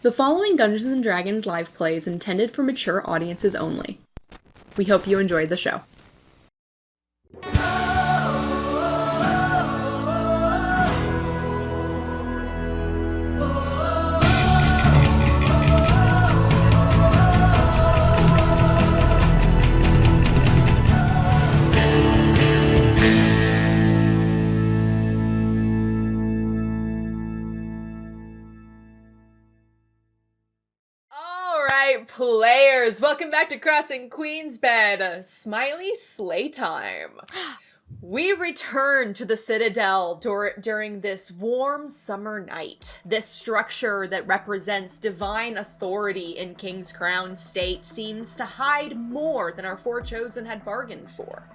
The following Dungeons & Dragons live play is intended for mature audiences only. We hope you enjoyed the show. Players, welcome back to Crossing Queensbed, Smiley Slay Time. We return to the Citadel during this warm summer night. This structure that represents divine authority in King's Crown State seems to hide more than our four chosen had bargained for.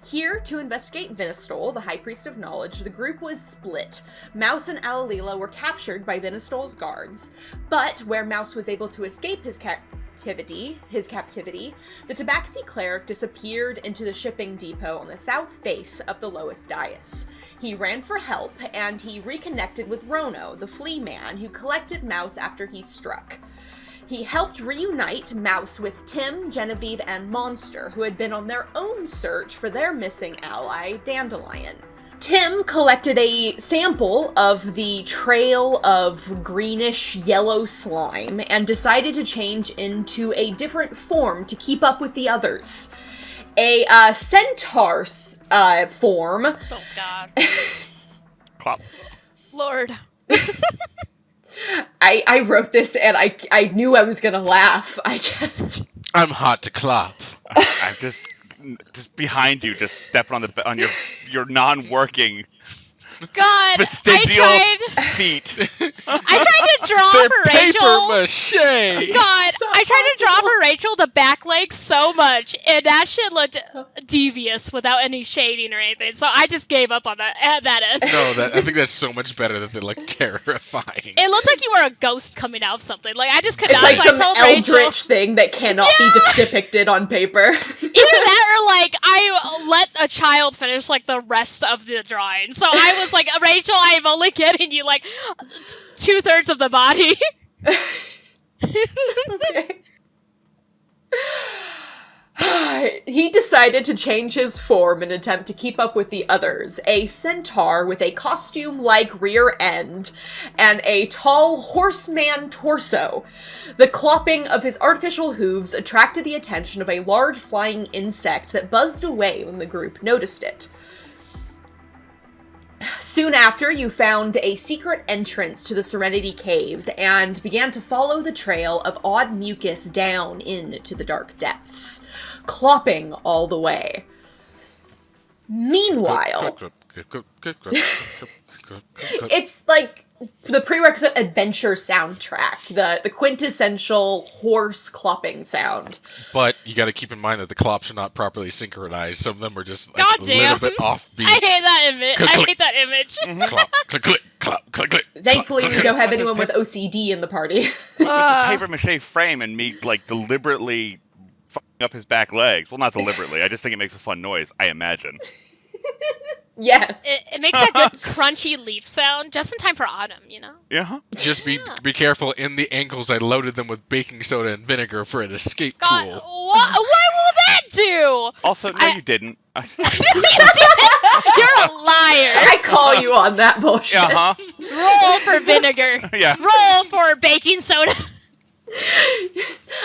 Here to investigate Vinistol, the High Priest of Knowledge, the group was split. Mouse and Alalila were captured by Vinistol's guards, but where Mouse was able to escape his captivity, the Tabaxi cleric disappeared into the shipping depot on the south face of the lowest dais. He ran for help, and he reconnected with Rohno, the flea man who collected Mouse after he struck. He helped reunite Mouse with Tim, Genevieve, and Monster, who had been on their own search for their missing ally, Dandelion. Tim collected a sample of the trail of greenish-yellow slime and decided to change into a different form to keep up with the others. A centaur form. Oh, God. Clop. Lord. I wrote this and I knew I was gonna laugh. I'm hot to clop. I'm just behind you, just stepping on your non-working God, vestigial feet. I tried to draw They're for paper Rachel. mache. God, I tried to draw for Rachel the back legs so much, and that shit looked devious without any shading or anything. So I just gave up on that at that end. No, I think that's so much better that they're like terrifying. It looked like you were a ghost coming out of something. Like I just could It's not. like So I some told eldritch Rachel, thing that cannot be depicted on paper. either that or like I let a child finish like the rest of the drawing. So I was like, Rachel, I am only getting you like 2/3 of the body. Okay. He decided to change his form in an attempt to keep up with the others. A centaur with a costume-like rear end and a tall horseman torso. The clopping of his artificial hooves attracted the attention of a large flying insect that buzzed away when the group noticed it. Soon after, you found a secret entrance to the Serenity Caves and began to follow the trail of odd mucus down into the dark depths, clopping all the way. Meanwhile, it's like the prerequisite adventure soundtrack, the quintessential horse clopping sound. But you got to keep in mind that the clops are not properly synchronized. Some of them are just like, God a damn. little bit offbeat. I hate that image. Click, I click. hate that image. Clop, click, click, clop, click, click. Thankfully, clop, we don't have anyone with OCD in the party. It's a paper mache frame and me like deliberately fucking up his back legs. Well, not deliberately. I just think it makes a fun noise. I imagine. Yes. It makes that good crunchy leaf sound just in time for autumn, you know? Yeah. Just be careful. In the ankles, I loaded them with baking soda and vinegar for an escape God, tool. what will that do? Also, no, you didn't. No, you didn't. You're a liar. I call you on that bullshit. Uh-huh. Roll for vinegar. Yeah. Roll for baking soda.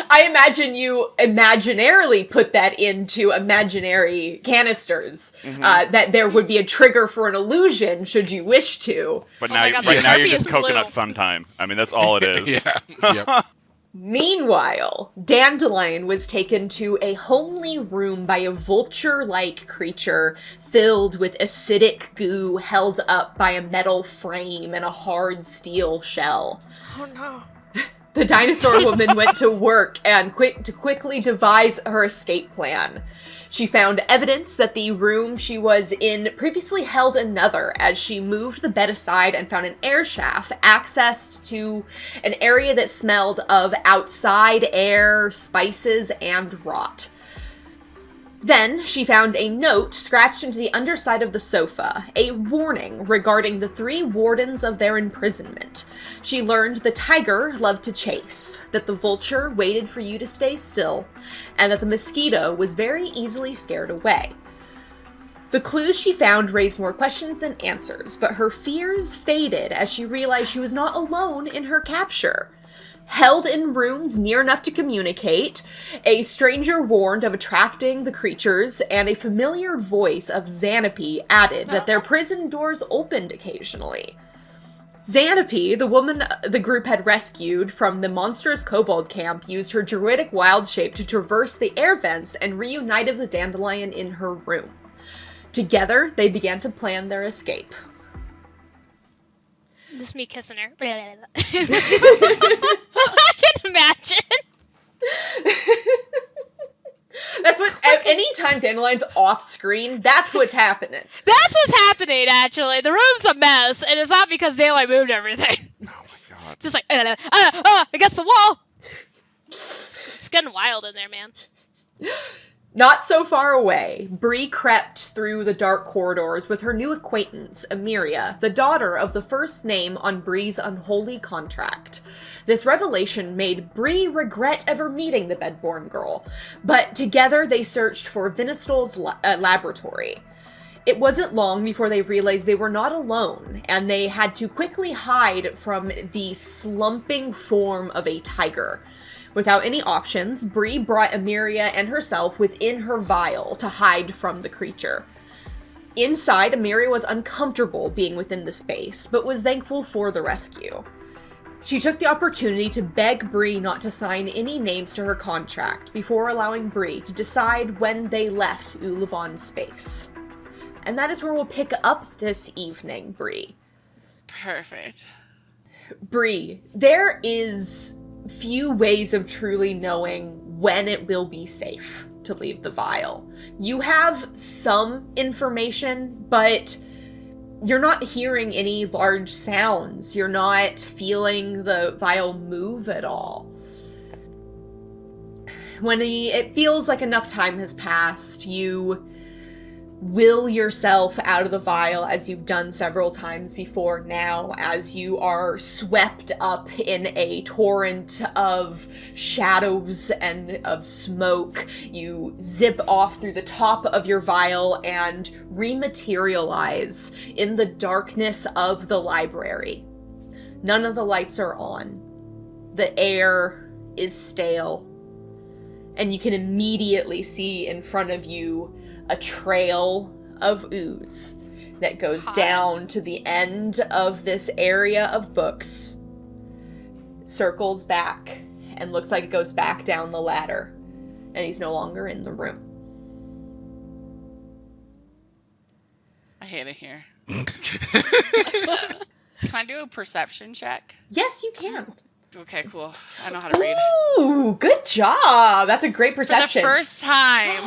I imagine you imaginarily put that into imaginary canisters, that there would be a trigger for an illusion should you wish to. But Oh now, my God, right the now you're Sharpie just is coconut blue. fun time. I mean, that's all it is. Yeah. Yep. Meanwhile, Dandelion was taken to a homely room by a vulture-like creature filled with acidic goo held up by a metal frame and a hard steel shell. Oh no. The dinosaur woman went to work and quickly devise her escape plan. She found evidence that the room she was in previously held another as she moved the bed aside and found an air shaft accessed to an area that smelled of outside air, spices, and rot. Then she found a note scratched into the underside of the sofa, a warning regarding the 3 wardens of their imprisonment. She learned the tiger loved to chase, that the vulture waited for you to stay still, and that the mosquito was very easily scared away. The clues she found raised more questions than answers, but her fears faded as she realized she was not alone in her capture. Held in rooms near enough to communicate, a stranger warned of attracting the creatures, and a familiar voice of Xanopoe added that their prison doors opened occasionally. Xanopoe, the woman the group had rescued from the monstrous kobold camp, used her druidic wild shape to traverse the air vents and reunited the Dandelion in her room. Together, they began to plan their escape. This is me kissing her. I can imagine. That's what, anytime Dandelion's off screen, that's what's happening. That's what's happening, actually. The room's a mess, and it's not because Dandelion moved everything. Oh my god. Just like, against the wall. It's getting wild in there, man. Not so far away, Brie crept through the dark corridors with her new acquaintance, Emiria, the daughter of the first name on Brie's unholy contract. This revelation made Brie regret ever meeting the Bedborn girl, but together they searched for Vinistol's laboratory. It wasn't long before they realized they were not alone, and they had to quickly hide from the slumping form of a tiger. Without any options, Brie brought Emiria and herself within her vial to hide from the creature. Inside, Emiria was uncomfortable being within the space, but was thankful for the rescue. She took the opportunity to beg Brie not to sign any names to her contract before allowing Brie to decide when they left Ulivon's space. And that is where we'll pick up this evening, Brie. Perfect. Brie, there is few ways of truly knowing when it will be safe to leave the vial. You have some information, but you're not hearing any large sounds. You're not feeling the vial move at all. When it feels like enough time has passed, you will yourself out of the vial, as you've done several times before now, as you are swept up in a torrent of shadows and of smoke. You zip off through the top of your vial and rematerialize in the darkness of the library. None of the lights are on. The air is stale. And you can immediately see in front of you a trail of ooze that goes down to the end of this area of books, circles back, and looks like it goes back down the ladder, and he's no longer in the room. I hate it here. Can I do a perception check? Yes, you can. Okay, cool. I know how to read. Ooh, good job. That's a great perception. For the first time.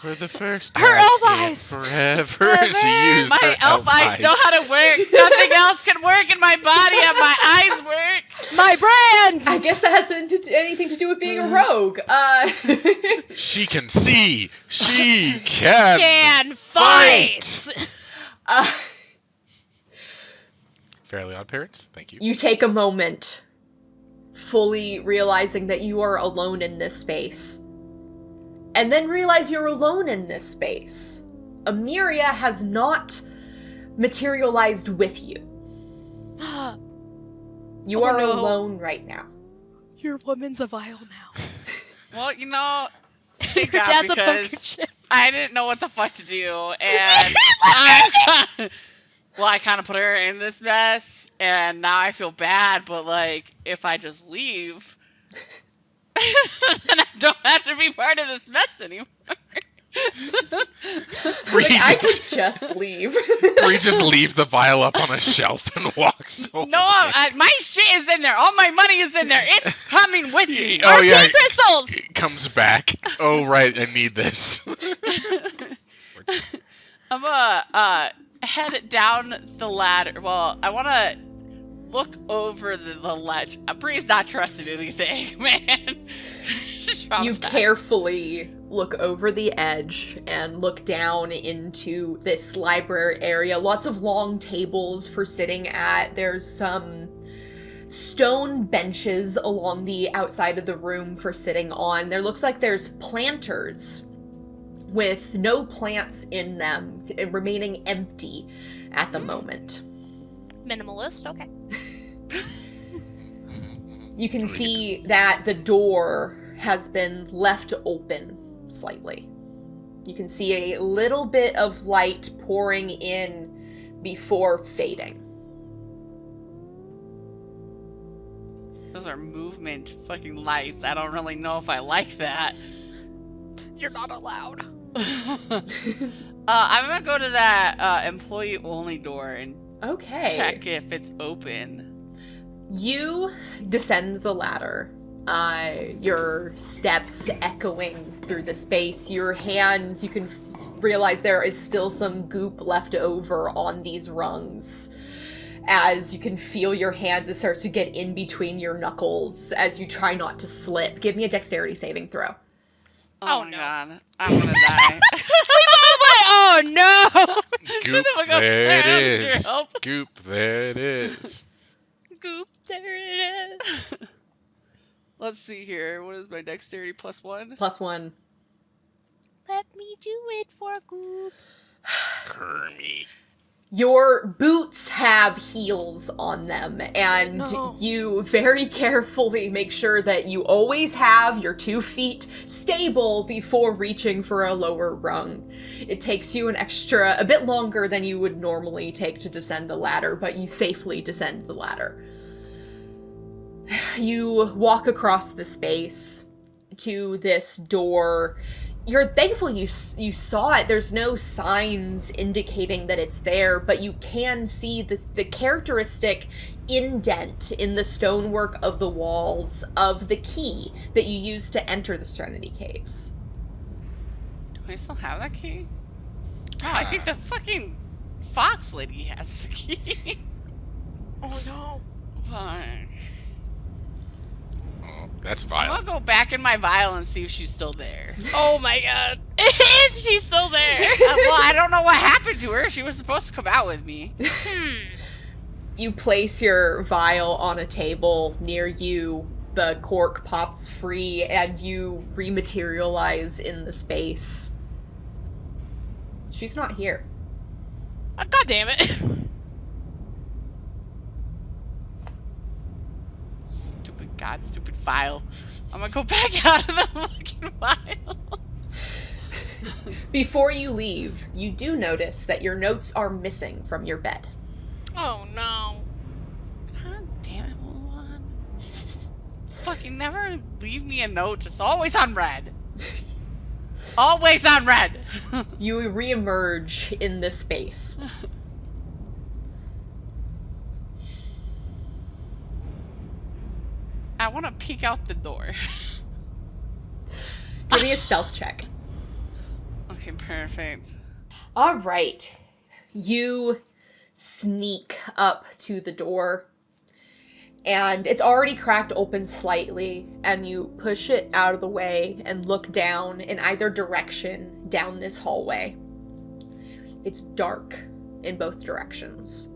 For the first Her time elf in eyes. forever, she used her My elf eyes know how to work. Nothing else can work in my body and my eyes work. My brand! I guess that has anything to do with being a rogue. She can see. She can, Can fight! Fairly Odd Parents, thank you. You take a moment, fully realizing that you are alone in this space. And then realize you're alone in this space. Emiria has not materialized with you. You are no. alone right now. Your woman's a vial now. Well, you know, thank Your God, dad's a poker because chip. I didn't know what the fuck to do, and I kind of put her in this mess, and now I feel bad, but, like, if I just leave, then I don't have to be part of this mess anymore. Like, I could just leave. Brie just leaves the vial up on a shelf and walks away. No, my shit is in there. All my money is in there. It's coming with me. Oh, yeah. RP crystals! It comes back. Oh, right, I need this. I'm gonna head down the ladder. Well, I want to look over the ledge. Brie's not trusting anything, man. She's You traumatized. carefully look over the edge and look down into this library area. Lots of long tables for sitting at. There's some stone benches along the outside of the room for sitting on. There looks like there's planters with no plants in them, remaining empty at the moment. Minimalist, okay. You can see that the door has been left open slightly. You can see a little bit of light pouring in before fading. Those are movement fucking lights. I don't really know if I like that. You're not allowed. I'm gonna go to that employee only door and Okay. check if it's open. You descend the ladder, your steps echoing through the space. Your hands, you can realize there is still some goop left over on these rungs. As you can feel your hands, it starts to get in between your knuckles as you try not to slip. Give me a dexterity saving throw. Oh, Oh, my no. god. I'm gonna die. Oh no! Goop, fuck up, there it Cam. is. Help. Goop, there it is. Goop, there it is. Let's see here. What is my dexterity +1? +1. Let me do it for Goop. Kermie. Your boots have heels on them, and No. you very carefully make sure that you always have your 2 feet stable before reaching for a lower rung. It takes you a bit longer than you would normally take to descend the ladder, but you safely descend the ladder. You walk across the space to this door. You're thankful you saw it. There's no signs indicating that it's there, but you can see the characteristic indent in the stonework of the walls of the key that you used to enter the Serenity Caves. Do I still have that key? Oh, I think the fucking fox lady has the key. Oh no. Fuck. Oh, that's I'm vile. gonna go back in my vial and see if she's still there. Oh my god. If she's still there. Well, I don't know what happened to her. She was supposed to come out with me. You place your vial on a table near you. The cork pops free, and you rematerialize in the space. She's not here. God damn it. Stupid file. I'm gonna go back out of the fucking file. Before you leave, you do notice that your notes are missing from your bed. Oh no. God damn it, hold on. Fucking never leave me a note, just always on red. Always on red. You reemerge in this space. I want to peek out the door. Give me a stealth check. Okay, perfect. All right. You sneak up to the door, and it's already cracked open slightly, and you push it out of the way and look down in either direction down this hallway. It's dark in both directions.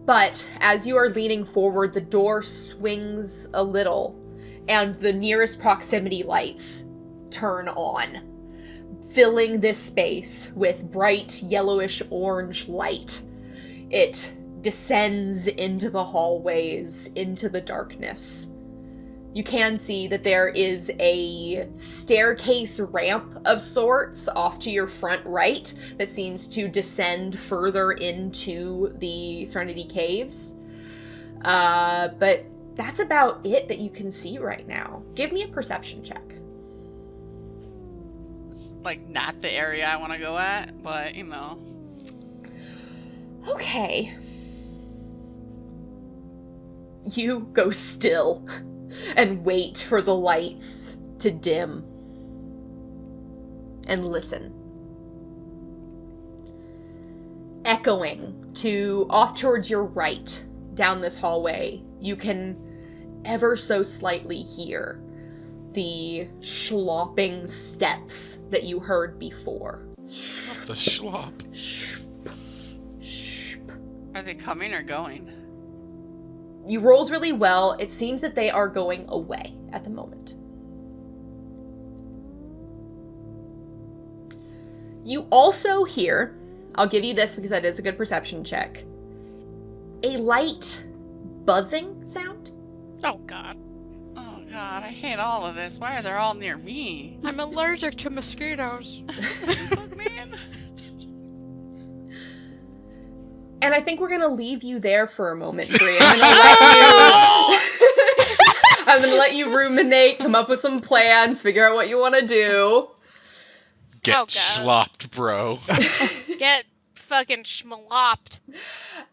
But as you are leaning forward, the door swings a little, and the nearest proximity lights turn on, filling this space with bright yellowish orange light. It descends into the hallways, into the darkness. You can see that there is a staircase ramp of sorts off to your front right that seems to descend further into the Serenity Caves. But that's about it that you can see right now. Give me a perception check. It's like not the area I want to go at, but you know. Okay. You go still and wait for the lights to dim and listen. Echoing to off towards your right down this hallway, you can ever so slightly hear the slopping steps that you heard before. The schlop. Are they coming or going? You rolled really well. It seems that they are going away at the moment. You also hear, I'll give you this because that is a good perception check, a light buzzing sound. Oh, God. Oh god, I hate all of this. Why are they all near me? I'm allergic to mosquitoes. Fuck, man. And I think we're gonna leave you there for a moment, Brie. I'm gonna let you ruminate, come up with some plans, figure out what you want to do. Get Oh, God. schlopped, bro. Get fucking schmalopped.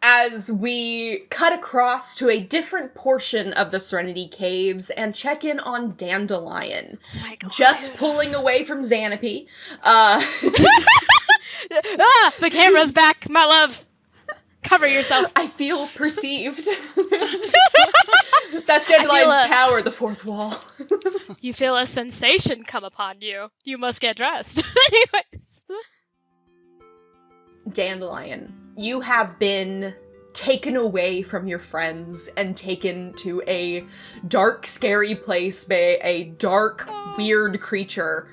As we cut across to a different portion of the Serenity Caves and check in on Dandelion. Oh my God. Just pulling away from Xanopoe. The camera's back, my love. Cover yourself. I feel perceived. That's Dandelion's power, the fourth wall. You feel a sensation come upon you. You must get dressed. Anyways. Dandelion, you have been taken away from your friends and taken to a dark, scary place by a dark, weird creature.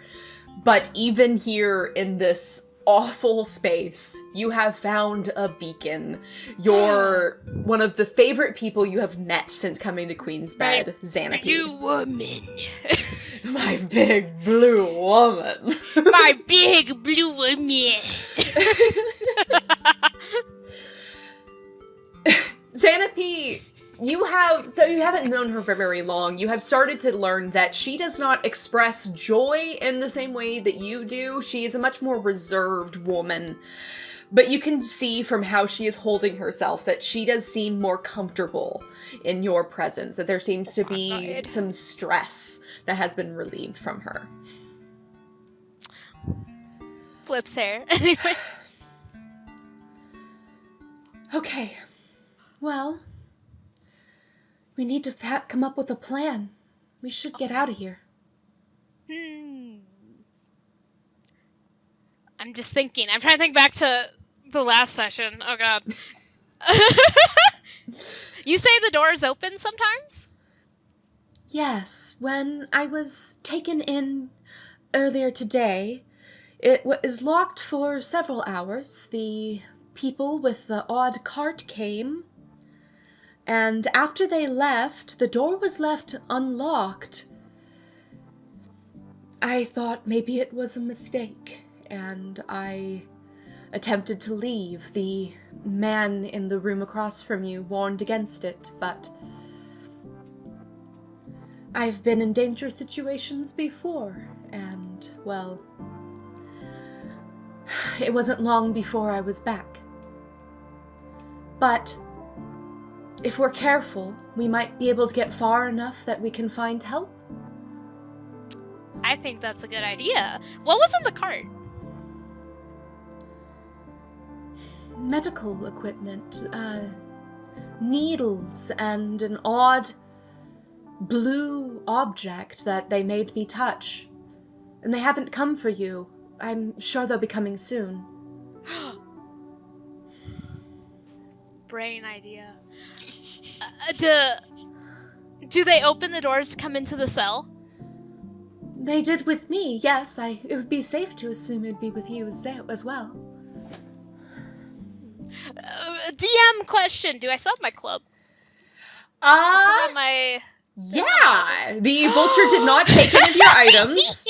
But even here in this awful space, you have found a beacon. You're one of the favorite people you have met since coming to Queen's Bed, Xanopoe. You woman. My big blue woman. My big blue woman. Xanopoe, though you haven't known her for very long, you have started to learn that she does not express joy in the same way that you do. She is a much more reserved woman. But you can see from how she is holding herself that she does seem more comfortable in your presence, that there seems to be some stress that has been relieved from her. Flips hair. Anyway. Okay. Well, we need to come up with a plan. We should get out of here. I'm just thinking. I'm trying to think back to the last session. Oh, God. You say the door is open sometimes? Yes, when I was taken in earlier today, it was locked for several hours. The people with the odd cart came, and after they left, the door was left unlocked. I thought maybe it was a mistake, and I attempted to leave. The man in the room across from you warned against it, but I've been in dangerous situations before, and, well, it wasn't long before I was back. But if we're careful, we might be able to get far enough that we can find help. I think that's a good idea. What was in the cart? Medical equipment, needles, and an odd blue object that they made me touch. And they haven't come for you. I'm sure they'll be coming soon. Brain idea. Do they open the doors to come into the cell? They did with me, yes. It would be safe to assume it'd be with you as well. DM question. Do I still have my club? I still have my... Yeah! The vulture did not take any of your items.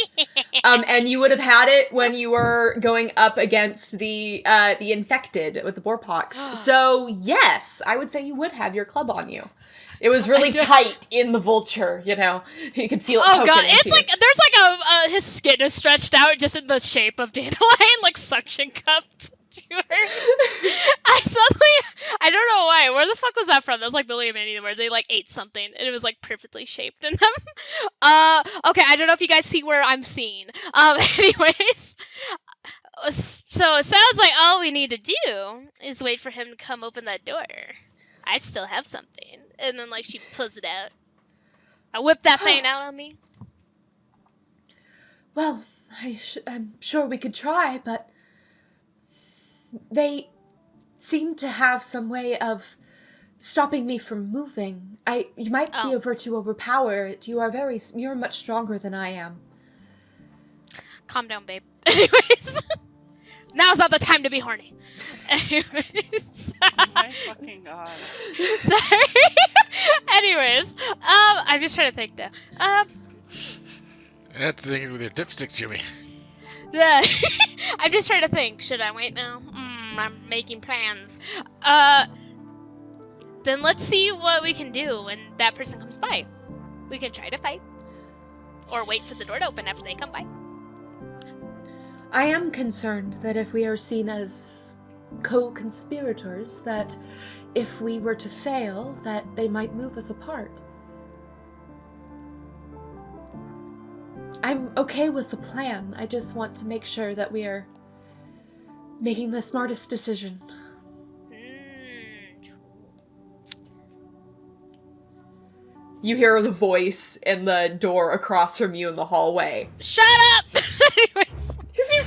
And you would have had it when you were going up against the infected with the boarpox. So, yes, I would say you would have your club on you. It was really tight in the vulture, you know? You could feel it poking God, into it's you. like, there's like his skin is stretched out just in the shape of Dandelion, like suction cupped to her. I don't know why. Where the fuck was that from? That was like Billy and Mandy, where they like ate something and it was like perfectly shaped in them. Okay, I don't know if you guys see where I'm seeing. Anyways. So it sounds like all we need to do is wait for him to come open that door. I still have something. And then like she pulls it out. I whip that thing out on me. Well, I'm sure we could try, but they seem to have some way of stopping me from moving. You might be able to overpower it. You're much stronger than I am. Calm down, babe. Anyways. Now's not the time to be horny. Anyways. Oh my fucking god. Sorry. Anyways. I'm just trying to think now. That's the thing with your dipstick, Jimmy. I'm just trying to think. Should I wait now? I'm making plans. Then let's see what we can do when that person comes by. We can try to fight. Or wait for the door to open after they come by. I am concerned that if we are seen as co-conspirators, that if we were to fail, that they might move us apart. I'm okay with the plan. I just want to make sure that we are making the smartest decision. You hear the voice in the door across from you in the hallway. Shut up! Anyways.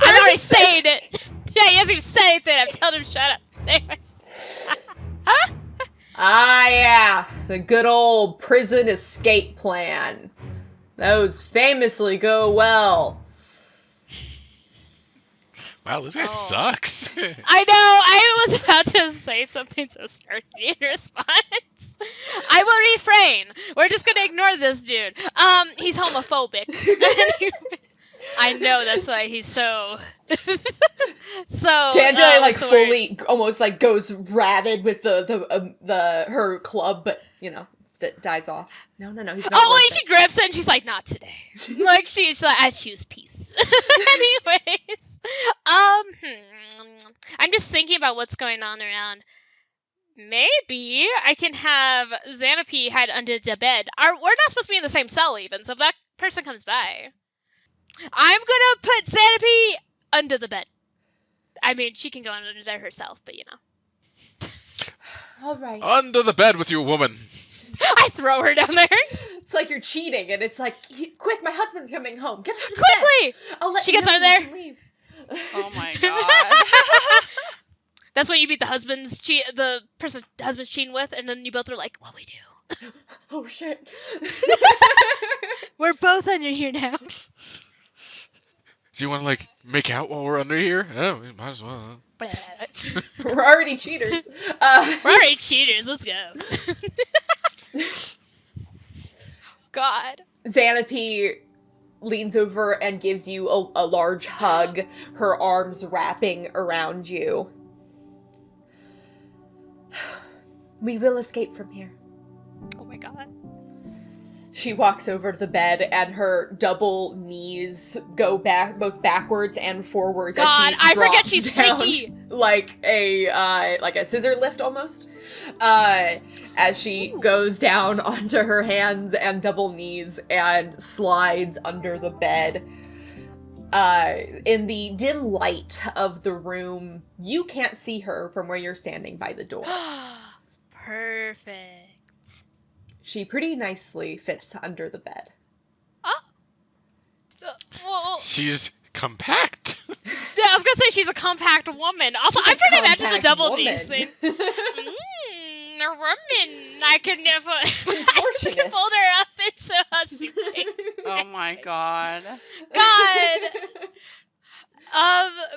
I'm already saying it. Yeah, he hasn't even said anything. I'm telling him shut up. Anyways. Yeah. The good old prison escape plan. Those famously go well. Wow, this guy sucks. I know. I was about to say something so snarky in response. I will refrain. We're just gonna ignore this dude. He's homophobic. I know that's why he's so. So. Dandelion fully, almost goes rabid with her club, but that dies off. No, he's not. Oh, wait, she grips it and she's like, not today. She's like, I choose peace. Anyways, I'm just thinking about what's going on around. Maybe I can have Xanopoe hide under the bed. We're not supposed to be in the same cell even, so if that person comes by, I'm gonna put Xanopoe under the bed. I mean, she can go under there herself, but All right. Under the bed with you, woman. I throw her down there. It's like you're cheating, and it's like, quick, my husband's coming home. Get her to Quickly! bed. I'll let She you gets know under when there. you can leave. Oh my god. That's when you beat the husband's husband's cheating with, and then you both are like, what we do? Oh shit. We're both under here now. Do you want to make out while we're under here? Oh, we might as well. We're already cheaters. We're already cheaters. Let's go. God. Xanopoe leans over and gives you a large hug, her arms wrapping around you. We will escape from here. Oh my god. She walks over to the bed and her double knees go both backwards and forwards. God, as she I forget drops she's down freaky. like a scissor lift almost. As she goes down onto her hands and double knees and slides under the bed. In the dim light of the room, you can't see her from where you're standing by the door. Perfect. She pretty nicely fits under the bed. Well, She's compact. yeah, I was gonna say she's a compact woman. Also, I'm trying to imagine the double knees thing. A woman. I could never. I can fold her up into a suitcase. Oh my god. God.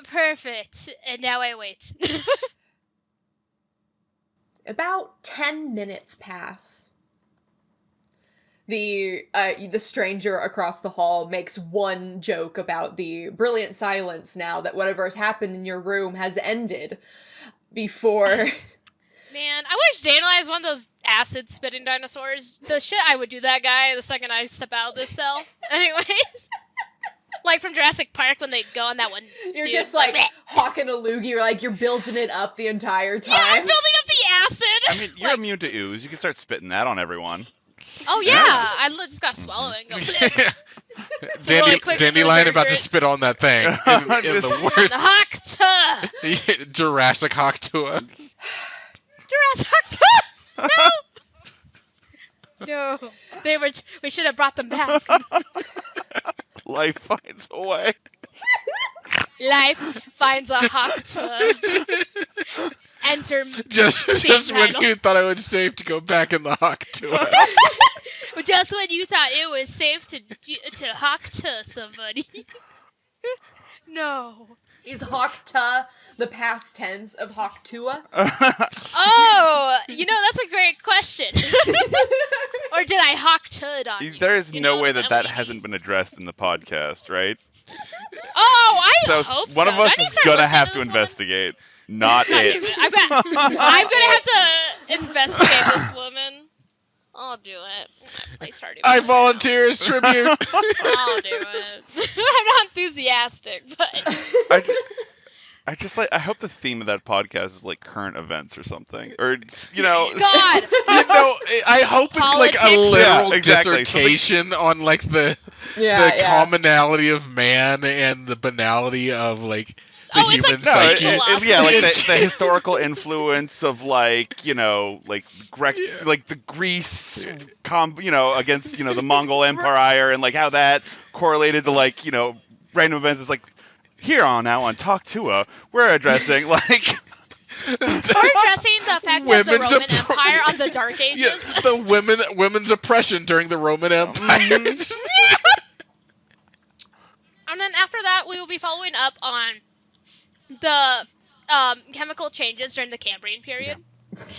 Perfect. And now I wait. About 10 minutes pass. The stranger across the hall makes one joke about the brilliant silence now that whatever has happened in your room has ended before... Man, I wish Dandelion was one of those acid-spitting dinosaurs. The shit I would do that guy the second I step out of this cell. Anyways. Like from Jurassic Park when they go on that one. You're dude, just hawking a loogie. You're building it up the entire time. Yeah, I'm building up the acid. I mean, you're immune to ooze. You can start spitting that on everyone. Oh yeah, I just got swallowed and go. Really quick Dandelion about to drink. spit on that thing in the worst The Hawktua. Jurassic Hawktua. Jurassic Hawktua. No. No. We should have brought them back. Life finds a way. Life finds a hawk to enter. Just Same when title. you thought it was safe to go back in the hawk to it. Just when you thought it was safe to hawk to somebody. No. Is Hawkta the past tense of Hawktua? Oh, that's a great question. Or did I hawk tud on you? There is You no know, way does that that hasn't been addressed in the podcast, right? Oh, I So hope so. one of us Do I need is start gonna listening have to to this woman? investigate, not God damn it. it. I'm gonna have to investigate this woman. I'll do it. I started. I volunteer as tribute. I'll do it. I'm not enthusiastic, but I hope the theme of that podcast is like current events or something, or God, I hope it's like a Politics. literal Yeah, exactly. dissertation on like the commonality of man and the banality of like the it's human like psyche. The historical influence of like like the Greece, against the Mongol Empire, and like how that correlated to like random events. It's like here on now on Talk Tua, we're addressing like. we're addressing the fact of the Women's Roman Empire on the Dark Ages. Yeah, the women's oppression during the Roman Empire. And then after that, we will be following up on the chemical changes during the Cambrian period,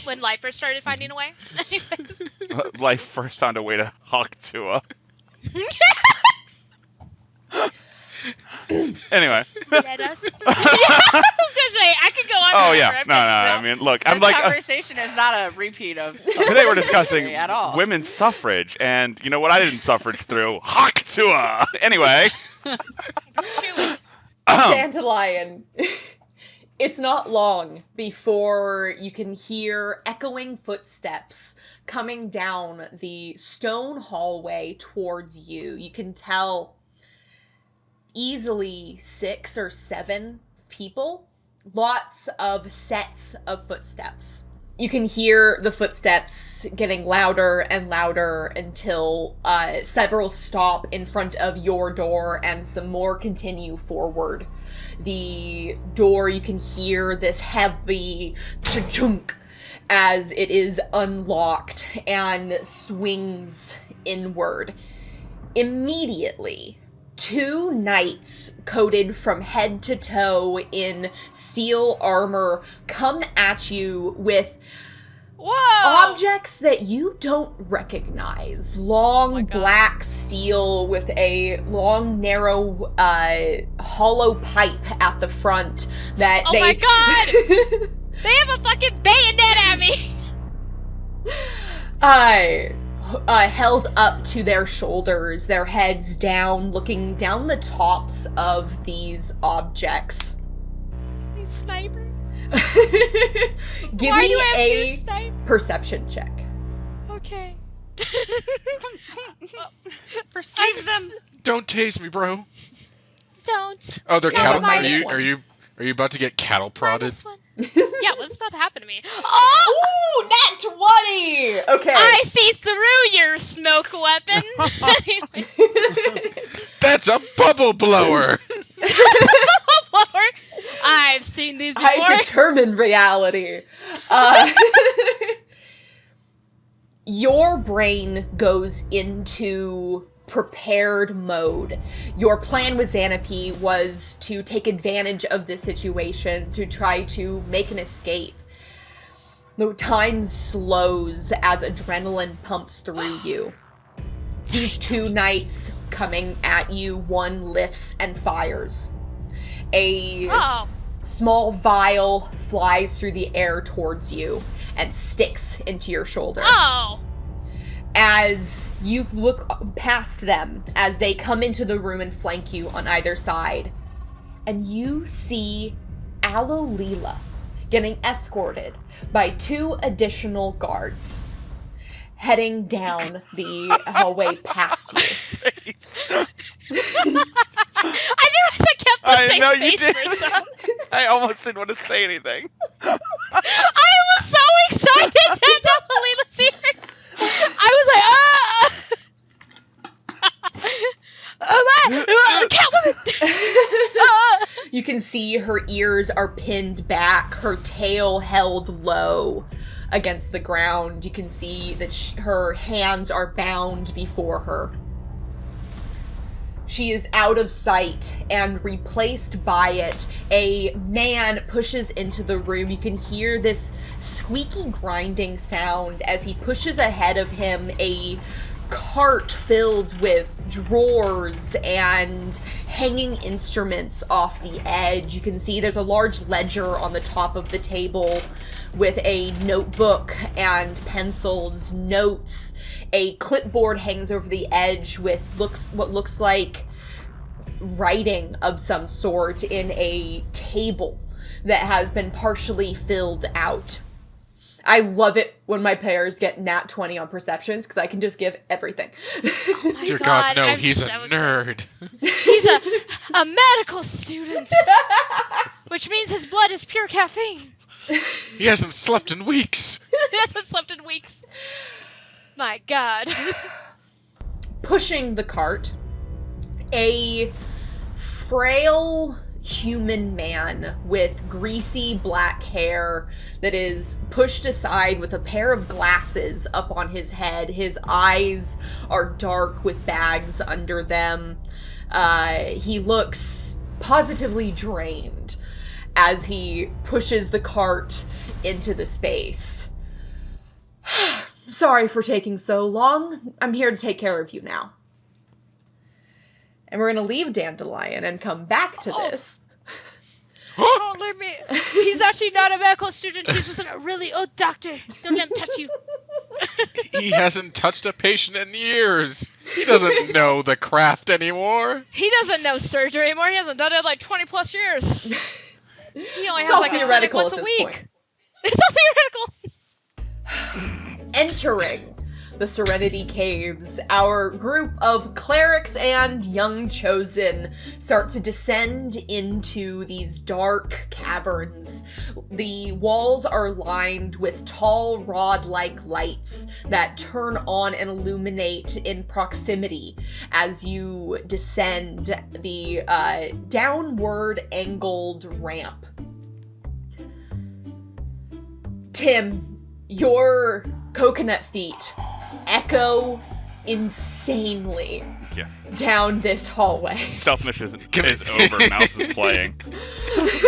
when life first started finding a way. Anyways. Life first found a way to hawk Tua. Anyway. Let us. I was gonna say I could go on. Oh forever. yeah, no. I mean, look, I'm This like. conversation is not a repeat of. Today we're discussing at all. women's suffrage, and you know what I didn't suffrage through? Hawk Tua! Anyway. Dandelion. It's not long before you can hear echoing footsteps coming down the stone hallway towards you. You can tell easily 6 or 7 people. Lots of sets of footsteps. You can hear the footsteps getting louder and louder until several stop in front of your door and some more continue forward. The door, you can hear this heavy chunk as it is unlocked and swings inward. Immediately, 2 knights coated from head to toe in steel armor come at you with objects that you don't recognize. Long black steel with a long, narrow, hollow pipe at the front that my god! They have a fucking bayonet at me! Held up to their shoulders, their heads down, looking down the tops of these objects. These snipers. Give Why me do I have a 2 snipers? perception check. Okay. Perceive them. Don't tase me, bro. Don't. Oh, they're No, cattle. minus Are you about to get cattle prodded? Minus 1. Yeah, what's about to happen to me? Oh! Ooh, nat 20! Okay. I see through your smoke weapon. Anyway. That's a bubble blower. I've seen these before. I determine reality. Your brain goes into prepared mode. Your plan with Xanopoe was to take advantage of this situation to try to make an escape. The time slows as adrenaline pumps through you. These 2 knights coming at you, one lifts and fires. A small vial flies through the air towards you and sticks into your shoulder. Oh! As you look past them, as they come into the room and flank you on either side, and you see Alolila getting escorted by 2 additional guards heading down the hallway past you. I realized I kept the same you face did. for a second. I almost didn't want to say anything. I was so excited that Alolila's here. I was like, You can see her ears are pinned back, her tail held low against the ground. You can see that her hands are bound before her. She is out of sight, and replaced by it, a man pushes into the room. You can hear this squeaky grinding sound as he pushes ahead of him a cart filled with drawers and hanging instruments off the edge. You can see there's a large ledger on the top of the table with a notebook and pencils, notes. A clipboard hangs over the edge with what looks like writing of some sort in a table that has been partially filled out. I love it when my players get nat 20 on perceptions, because I can just give everything. Oh my Dear God, no, I'm he's so a excited. nerd. He's a medical student, which means his blood is pure caffeine. He hasn't slept in weeks. He hasn't slept in weeks. My God. Pushing the cart, a frail human man with greasy black hair that is pushed aside with a pair of glasses up on his head. His eyes are dark with bags under them. He looks positively drained as he pushes the cart into the space. Sorry for taking so long. I'm here to take care of you now. And we're going to leave Dandelion and come back to this. Don't leave me. He's actually not a medical student. He's just a really old doctor. Don't let him touch you. He hasn't touched a patient in years. He doesn't know the craft anymore. He doesn't know surgery anymore. He hasn't done it in like 20 plus years. He only It's has all like a clinic theoretical once at a this week. point. It's all theoretical. Entering the Serenity Caves, our group of clerics and young chosen start to descend into these dark caverns. The walls are lined with tall rod-like lights that turn on and illuminate in proximity as you descend the downward angled ramp. Tim, your coconut feet echo insanely Yeah. down this hallway. Selfness is over. Mouse is playing.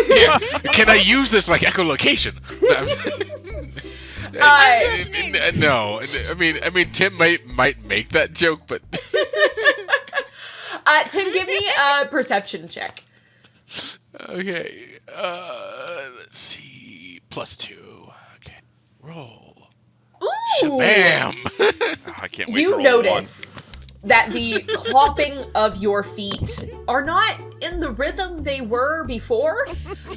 Yeah. Can I use this like echolocation? No. I mean, Tim might make that joke, but Tim, give me a perception check. okay. Let's see. +2. Okay. Roll. Ooh! Shabam! Oh, I can't wait to You roll notice that the clopping of your feet are not in the rhythm they were before,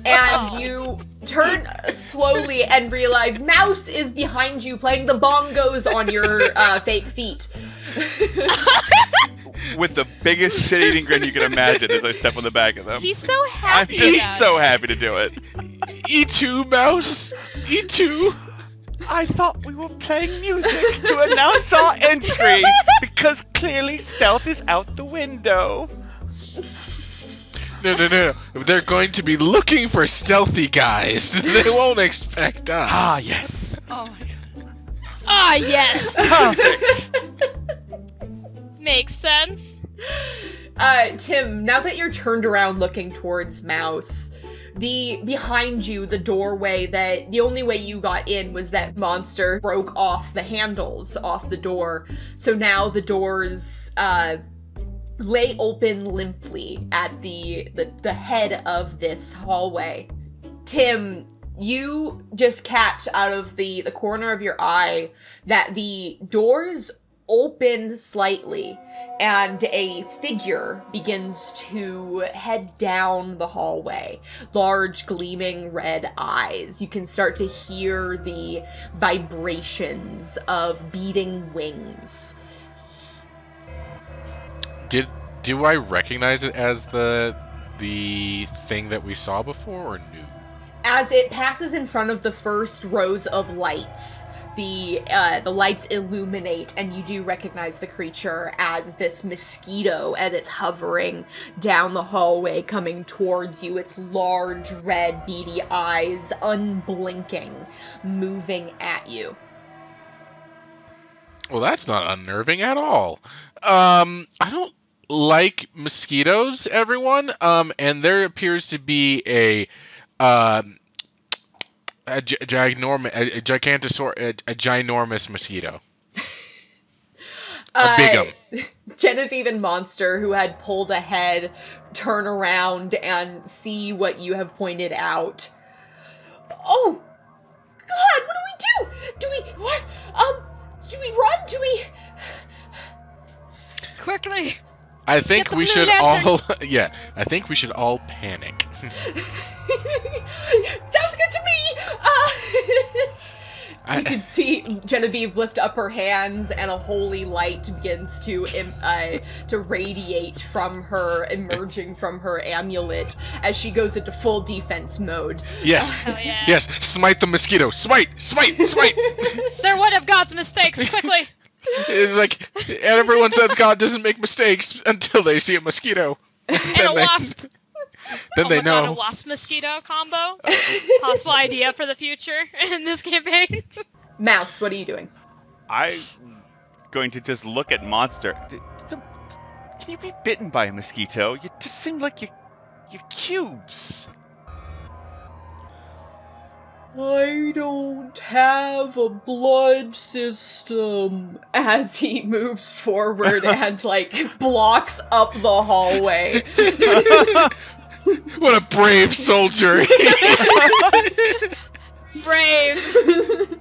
and you turn slowly and realize Mouse is behind you playing the bongos on your fake feet. With the biggest shit-eating grin you can imagine as I step on the back of them. He's so I'm happy. just about so happy to do it. E2, Mouse! E2! I thought we were playing music to announce our entry because clearly stealth is out the window. No. They're going to be looking for stealthy guys. They won't expect us. Ah, yes. Oh my God. Ah, yes. Perfect. Makes sense. Tim, now that you're turned around looking towards Mouse, behind you, the doorway that the only way you got in was that monster broke off the handles off the door. So now the doors lay open limply at the head of this hallway. Tim, you just catch out of the corner of your eye that the doors open slightly and a figure begins to head down the hallway. Large gleaming red eyes. You can start to hear the vibrations of beating wings. Do I recognize it as the thing that we saw before, or new? As it passes in front of the first rows of lights, the lights illuminate, and you do recognize the creature as this mosquito as it's hovering down the hallway coming towards you. Its large, red, beady eyes, unblinking, moving at you. Well, that's not unnerving at all. I don't like mosquitoes, everyone. And there appears to be a ginormous mosquito. A big 'em. Genevieve and Monster, who had pulled ahead, turn around and see what you have pointed out. Oh, God, what do we do? Do we run? Do we... Quickly! I think we should lantern. all... Yeah, I think we should all panic. Sounds good to me! You can see Genevieve lift up her hands, and a holy light begins to radiate from her, emerging from her amulet, as she goes into full defense mode. Yes, yeah. yes, smite the mosquito. Smite! They're one of God's mistakes, quickly! It's like, and everyone says God doesn't make mistakes until they see a mosquito. And a wasp! Then they know. God, a wasp-mosquito combo? Possible idea for the future in this campaign? Mouse, what are you doing? I'm going to just look at Monster. Can you be bitten by a mosquito? You just seem like you're cubes. I don't have a blood system. As he moves forward and, blocks up the hallway. What a brave soldier! Brave!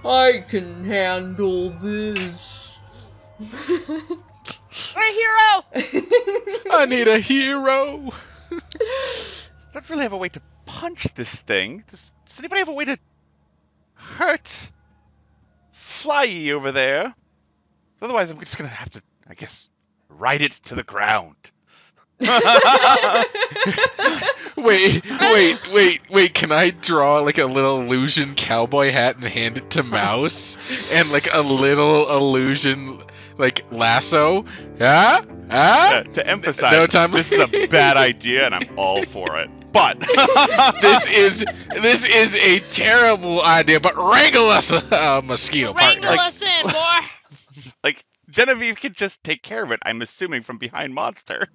I can handle this. We're a hero! I need a hero! I don't really have a way to punch this thing. Does anybody have a way to hurt Flyy over there? Otherwise, I'm just gonna have to, I guess, ride it to the ground. Wait, can I draw a little illusion cowboy hat and hand it to Mouse? And a little illusion, lasso? To emphasize, No time. This is a bad idea and I'm all for it. But this is a terrible idea, but wrangle us a mosquito partner. Wrangle us in, boy! Genevieve can just take care of it, I'm assuming, from behind Monster.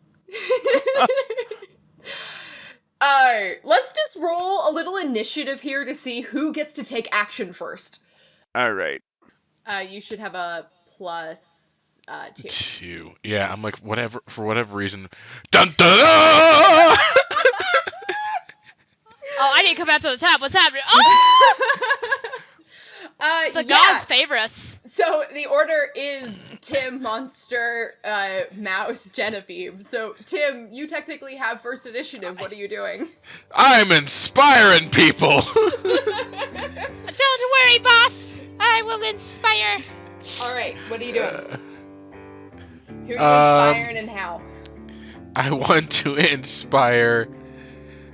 Alright, let's just roll a little initiative here to see who gets to take action first. Alright. You should have a plus 2. 2. Yeah, I'm whatever, for whatever reason. Dun dun dun! Oh, I didn't come out to the top. What's happening? Oh! The gods favor us. So the order is Tim, Monster, Mouse, Genevieve. So Tim, you technically have first initiative. What are you doing? I'm inspiring people! Don't worry, boss. I will inspire. Alright, what are you doing? Who are you inspiring and how? I want to inspire...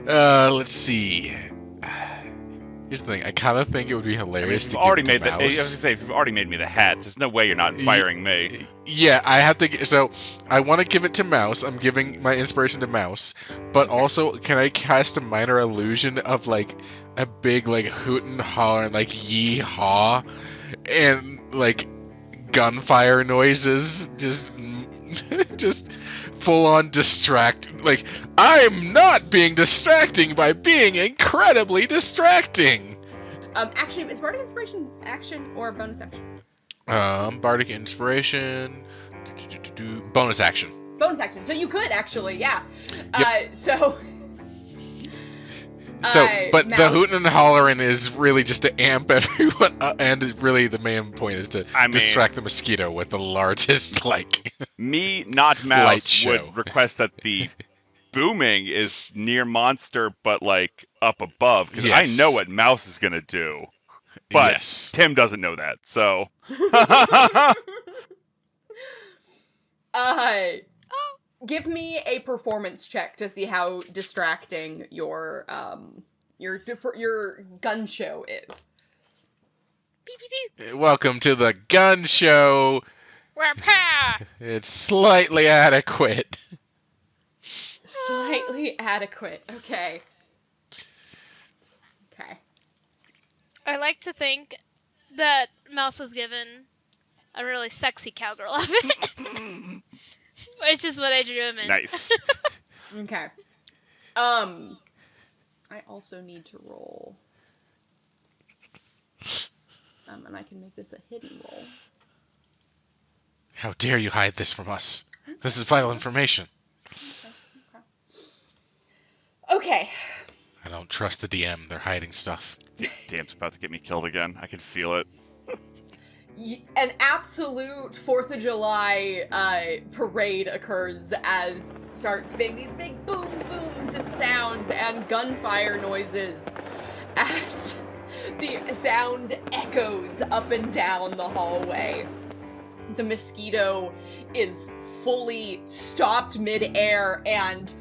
let's see. Here's the thing. I kind of think it would be hilarious to give it to Mouse. I was gonna say, if you've already made me the hat, there's no way you're not inspiring me. Yeah, I have to. So I want to give it to Mouse. I'm giving my inspiration to Mouse, but also, can I cast a minor illusion of a big hoot and holler and yee-haw, and gunfire noises, just full on distract. I'm not being distracting by being incredibly distracting. Actually, is Bardic Inspiration action or bonus action? Bardic Inspiration, bonus action. Bonus action. So you could actually, yeah. Yep. But the hooting and hollering is really just to amp everyone up, and really the main point is to distract the mosquito with the largest, Me, not Mouse, would request that the booming is near Monster, but, up above, because I know what Mouse is gonna do. But Tim doesn't know that, so... Give me a performance check to see how distracting your gun show is. Pew, pew, pew. Welcome to the gun show. Wah-pah. It's slightly adequate. Slightly adequate. Okay. Okay. I like to think that Mouse was given a really sexy cowgirl outfit. Which is what I drew him in. Nice. Okay. I also need to roll. And I can make this a hidden roll. How dare you hide this from us? This is vital information. Okay. I don't trust the DM. They're hiding stuff. Damn's about to get me killed again. I can feel it. An absolute 4th of July parade occurs as starts being these big boom booms and sounds and gunfire noises as the sound echoes up and down the hallway. The mosquito is fully stopped mid-air and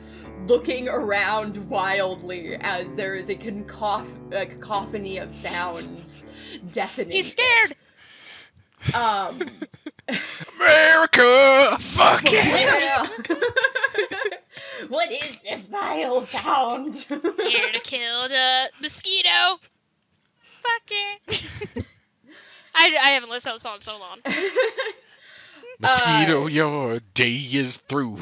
looking around wildly as there is a cacophony of sounds deafening. He's scared! America! Fuck Yeah. What is this vile sound? Here to kill the mosquito. Fuck it. I haven't listened to the song in so long. Mosquito, your day is through.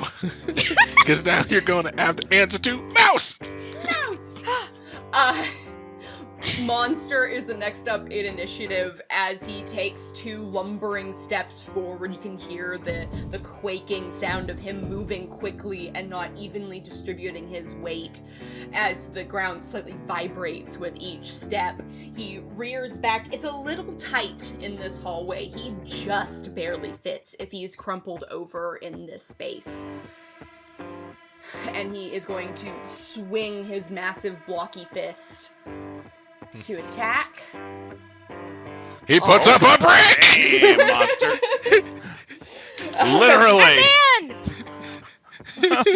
Because now you're going to have to answer to Mouse! Mouse! Monster is the next up in initiative as he takes 2 lumbering steps forward. You can hear the quaking sound of him moving quickly and not evenly distributing his weight as the ground slightly vibrates with each step. He rears back. It's a little tight in this hallway. He just barely fits if he's crumpled over in this space. And he is going to swing his massive blocky fist to attack. He puts up a brick! Damn, monster. Literally. Man!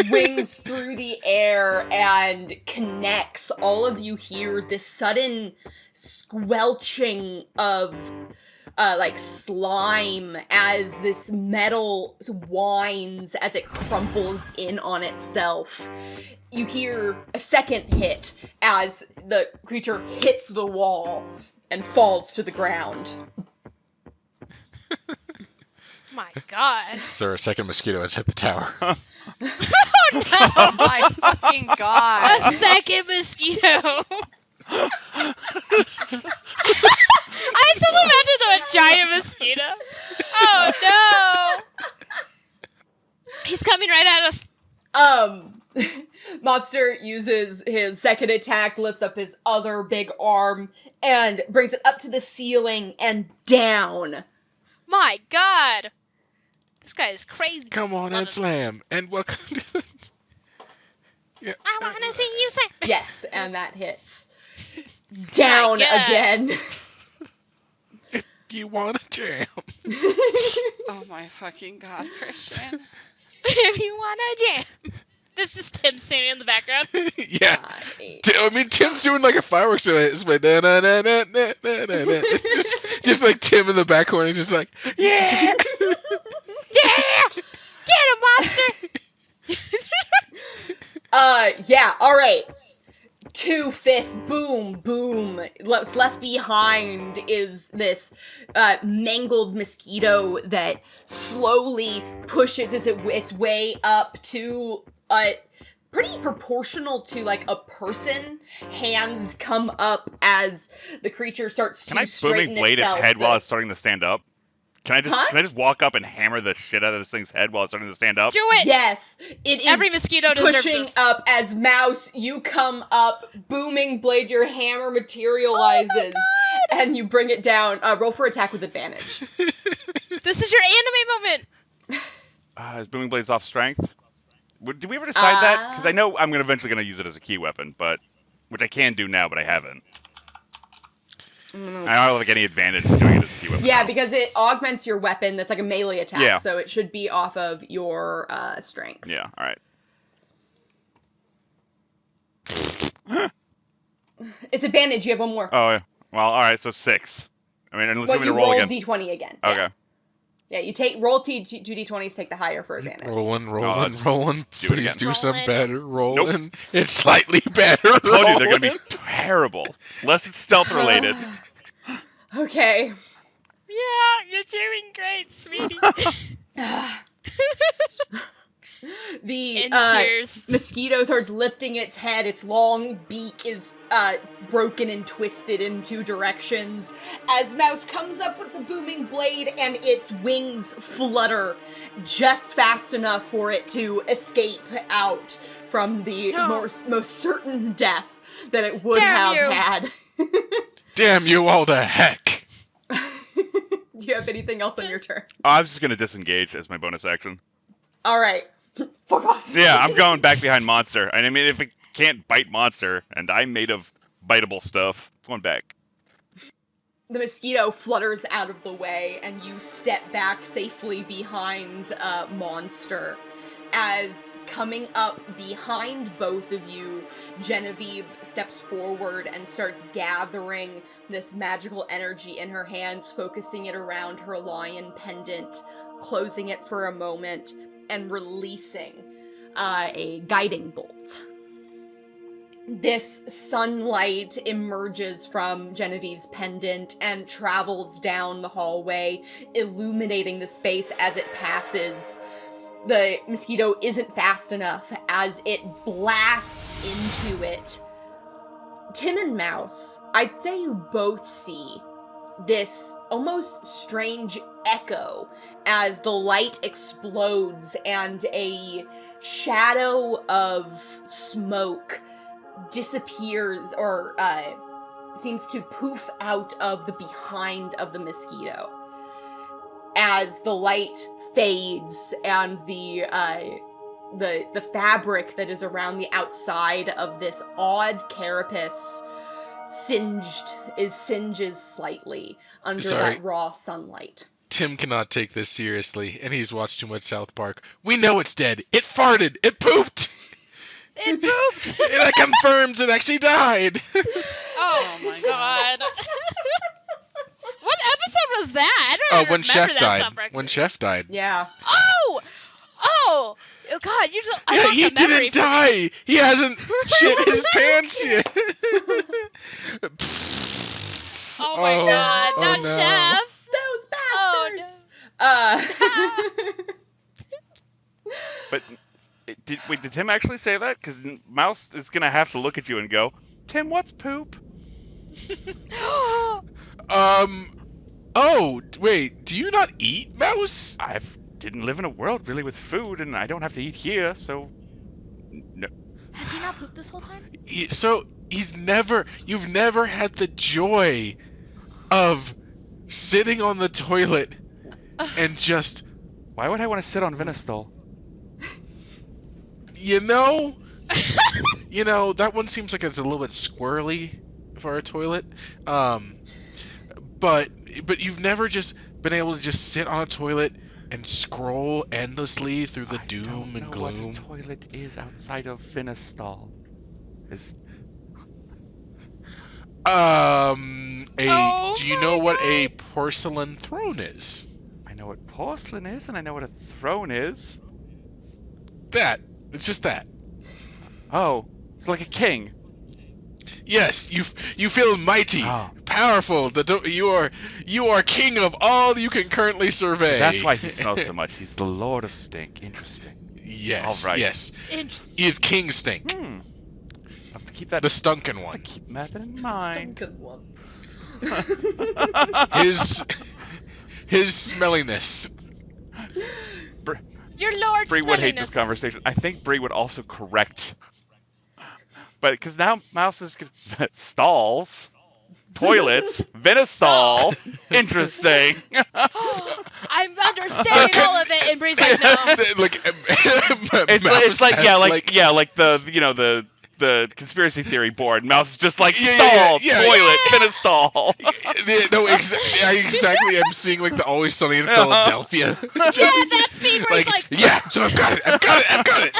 Swings through the air and connects. All of you hear this sudden squelching of like slime as this metal whines as it crumples in on itself. You hear a second hit as the creature hits the wall and falls to the ground. My god. Sir, a second mosquito has hit the tower. Oh Oh my fucking no! god. A second mosquito! I still imagine though a giant mosquito. Oh no! He's coming right at us. Monster uses his second attack, lifts up his other big arm, and brings it up to the ceiling and down. My god! This guy is crazy. Come on and slam. And welcome to... Yeah. I wanna see you say. Yes, and that hits. Down God. again. You want to jam? Oh my fucking god, Christian. If you wanna jam. This is Tim singing in the background. Yeah. I mean, Tim's doing like a fireworks show. It's like, na, na, na, na, na, na, na. It's just like Tim in the back corner. He's just like, yeah! Yeah! Get him, monster! Yeah, alright. 2 fists, boom, boom. What's left behind is this mangled mosquito that slowly pushes its way up to pretty proportional to like a person. Hands come up as the creature starts Can to I straighten booming blade its itself. head while it's starting to stand up? Can I just walk up and hammer the shit out of this thing's head while it's starting to stand up? Do it! Yes, it is. Every mosquito deserves pushing this. up as Mouse, you come up, booming blade, your hammer materializes, and you bring it down. Roll for attack with advantage. This is your anime moment! Is booming blades off strength? Did we ever decide that? Because I know I'm eventually going to use it as a key weapon, but which I can do now, but I haven't. I don't have like any advantage of doing it as a key weapon. Yeah, now. because it augments your weapon. That's like a melee attack, Yeah. so it should be off of your strength. Yeah, all right. It's advantage. You have one more. Oh, yeah. Well, all right, so 6. I mean, unless Well, you want me you to roll roll again. d20 again. Okay. Yeah, you roll two d20s, take the higher for advantage. Rolling. let's Rolling. do it Please again. do some Rolling. better. Rolling. It's slightly better. Told you they're rolling. gonna be terrible. Unless it's stealth related. Okay. Yeah, you're doing great, sweetie. The In tears. mosquito starts lifting its head. Its long beak is broken and twisted in two directions as Mouse comes up with the booming blade, and its wings flutter just fast enough for it to escape out from the most certain death that it would Damn have you. had. Damn you all to heck. Do you have anything else on your turn? I was just gonna disengage as my bonus action. All right. Fuck off. Yeah, I'm going back behind monster. And I mean, if it can't bite monster, and I'm made of biteable stuff, I'm going back. The mosquito flutters out of the way, and you step back safely behind Monster. As coming up behind both of you, Genevieve steps forward and starts gathering this magical energy in her hands, focusing it around her lion pendant, closing it for a moment, and releasing a guiding bolt. This sunlight emerges from Genevieve's pendant and travels down the hallway, illuminating the space as it passes. The mosquito isn't fast enough as it blasts into it. Tim and Mouse, I'd say you both see this almost strange echo as the light explodes and a shadow of smoke disappears or seems to poof out of the behind of the mosquito. As the light fades and the fabric that is around the outside of this odd carapace singes slightly under that raw sunlight. Tim cannot take this seriously, and he's watched too much South Park. We know it's dead. It farted. It pooped. It pooped! That confirms it actually died. Oh my god. What episode was that? I don't even when remember Chef that died. South Park When series. Chef died. Yeah. Oh! Oh! God, you just... Yeah, he didn't die. He hasn't shit his pants yet. Oh my god, oh not no. Chef! Those Oh, bastards! But did Tim actually say that? Because Mouse is gonna have to look at you and go, Tim, what's poop? Oh, wait, do you not eat, Mouse? I didn't live in a world really with food, and I don't have to eat here, so no. Has he not pooped this whole time? So, you've never had the joy of sitting on the toilet and just, Why would I want to sit on Venestol? you know, that one seems like it's a little bit squirrely for a toilet. But you've never just been able to just sit on a toilet and scroll endlessly through the doom and gloom. I don't know what a toilet is outside of Venestol. Do you know what a porcelain throne is? I know what porcelain is, and I know what a throne is. That. It's just that. Oh, it's like a king. Yes, you feel mighty, Oh. powerful. You are king of all you can currently survey. That's why he smells so much. He's the Lord of Stink. Interesting. Yes. All right. Yes. Interesting. He is King Stink, I'll have to keep that. the stunken one. Keep that in mind. Good one. His smelliness. Your Lord Brie would hate this Smelliness. conversation. I think Brie would also correct. But because now Mouse is stalls, toilets, Venestall. Interesting. I'm understanding all of it, and Bree's like, no. Like It's like like the conspiracy theory board. Mouse is just like stall, toilet, Venestall. I exactly am seeing like the Always Sunny in Philadelphia. Yeah, that scene where he's like, yeah, so I've got it.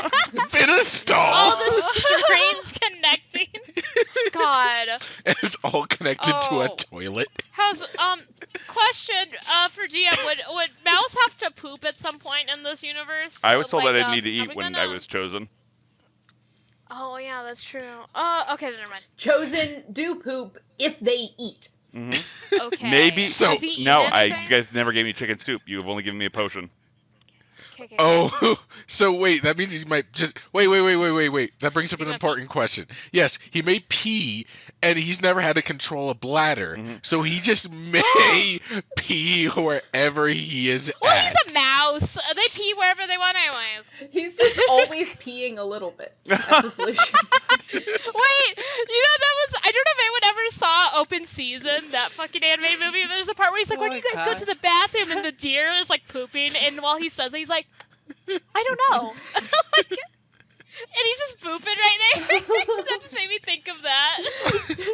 Been a stall. all the screens connecting. God. And it's all connected to a Oh. toilet. How's, this universe. I was told like, I didn't need to are eat we when gonna- I was chosen. Oh yeah, that's true. Okay, never mind. Chosen do poop if they eat. Okay. Maybe. So- Has he eaten No, anything? you guys never gave me chicken soup. You've only given me a potion. Okay. Oh, so wait, that means he might just wait. That brings up Is he an gonna important question. Yes, he may pee, and he's never had to control a bladder, so he just may pee wherever he is Well, at. he's a mouse. They pee wherever they want, anyways. He's just always peeing a little bit. That's the solution. Wait, that was. I don't know if anyone ever saw Open Season, that fucking animated movie. There's a part where he's like, Oh when my you guys God. go to the bathroom and the deer is like pooping, and while he says it, he's like, I don't know. Like, and he's just pooping right there. That just made me think of that.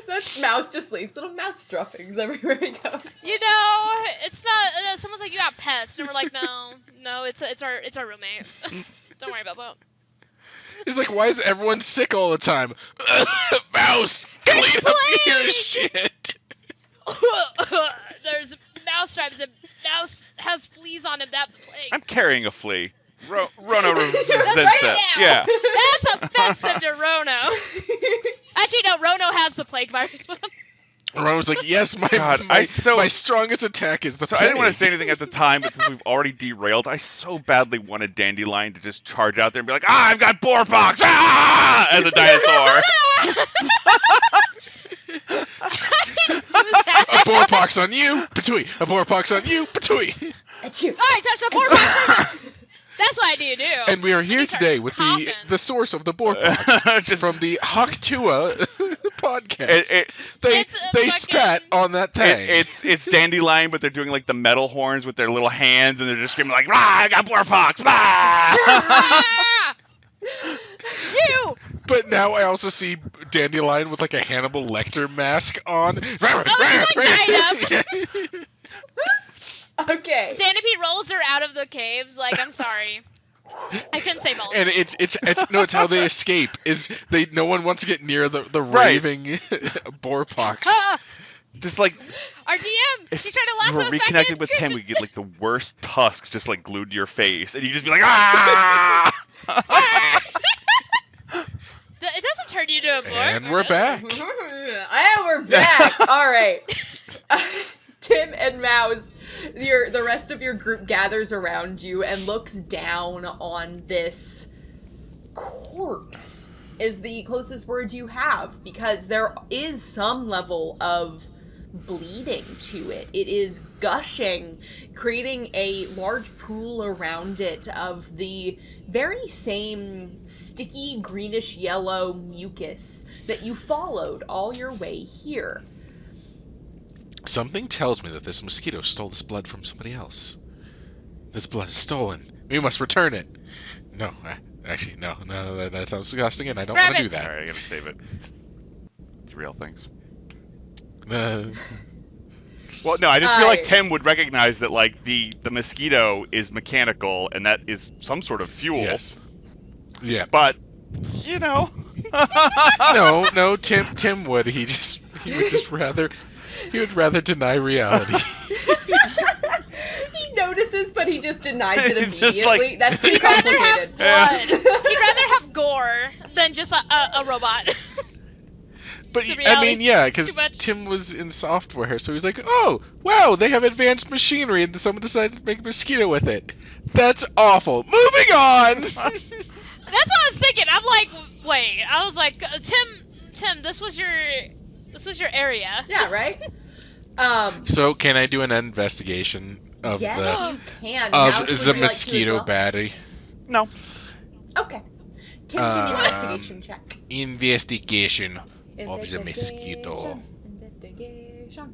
That mouse just leaves little mouse droppings everywhere he goes. You know, it's not. Someone's like, you got pests, and we're like, no, it's our roommate. Don't worry about that. He's like, why is everyone sick all the time? Mouse, clean up your shit. There's mouse stripes and mouse has fleas on him. That the plague. I'm carrying a flea. Rohno resents right that. now. Yeah. That's offensive to Rohno. Actually, no, Rohno has the plague virus with him. Ron was like, yes, my God, my strongest attack is the So I didn't want to plague. say anything at the time, but since we've already derailed, I so badly wanted Dandelion to just charge out there and be like, I've got boarpox! Ah! As a dinosaur. A boarpox on you, patooey. A boarpox on you, patooey. Achoo. Alright, touch the board. That's what I do. And we are here start today with coughing. the source of the boarpox Just- from the Haktua podcast. It- they It's a they fucking- spat on that thing. it's Dandelion, but they're doing like the metal horns with their little hands, and they're just screaming like, "Rah, I got boarpox!" Rah! Ah! You! But now I also see Dandelion with like a Hannibal Lecter mask on. Okay. Xanopoe rolls her out of the caves. Like, I'm sorry. I couldn't say both. And it's how they escape is no one wants to get near the Right. raving boarpox. Ah! Just like Our DM! She's trying to you lasso were us back reconnected in. with Here's him, the- we get like the worst tusks just like glued to your face, and you just be like, "Ah!" It doesn't turn you to a board. And we're back. And we're back. All right. Tim and Mouse, the rest of your group gathers around you and looks down on this corpse is the closest word you have, because there is some level of bleeding to it. It is gushing, creating a large pool around it of the very same sticky greenish yellow mucus that you followed all your way here. Something tells me that this mosquito stole this blood from somebody else. This blood is stolen. We must return it. No, actually, no, that sounds disgusting, and I don't want to do All that. right, I gotta save it. It's real things. Uh, Well, no, I just feel like I- Tim would recognize that like the mosquito is mechanical, and that is some sort of fuel. yes. Yeah. But you know. No, Tim would. He would rather deny reality. He notices, but he just denies it Just immediately. like- That's too He'd rather have complicated. blood. He'd rather have gore than just a robot. But The I reality mean, yeah, is too because much. Tim was in software, so he's like, "Oh, wow, they have advanced machinery, and someone decided to make a mosquito with it. That's awful. Moving on." That's what I was thinking. I'm like, wait. I was like, Tim, this was your area. Yeah, right? So, can I do an investigation of Yeah, you can. the Mouse, would the you like to mosquito as well? baddie? No. Okay. Tim, give me an investigation check. Investigation of the mosquito. Investigation.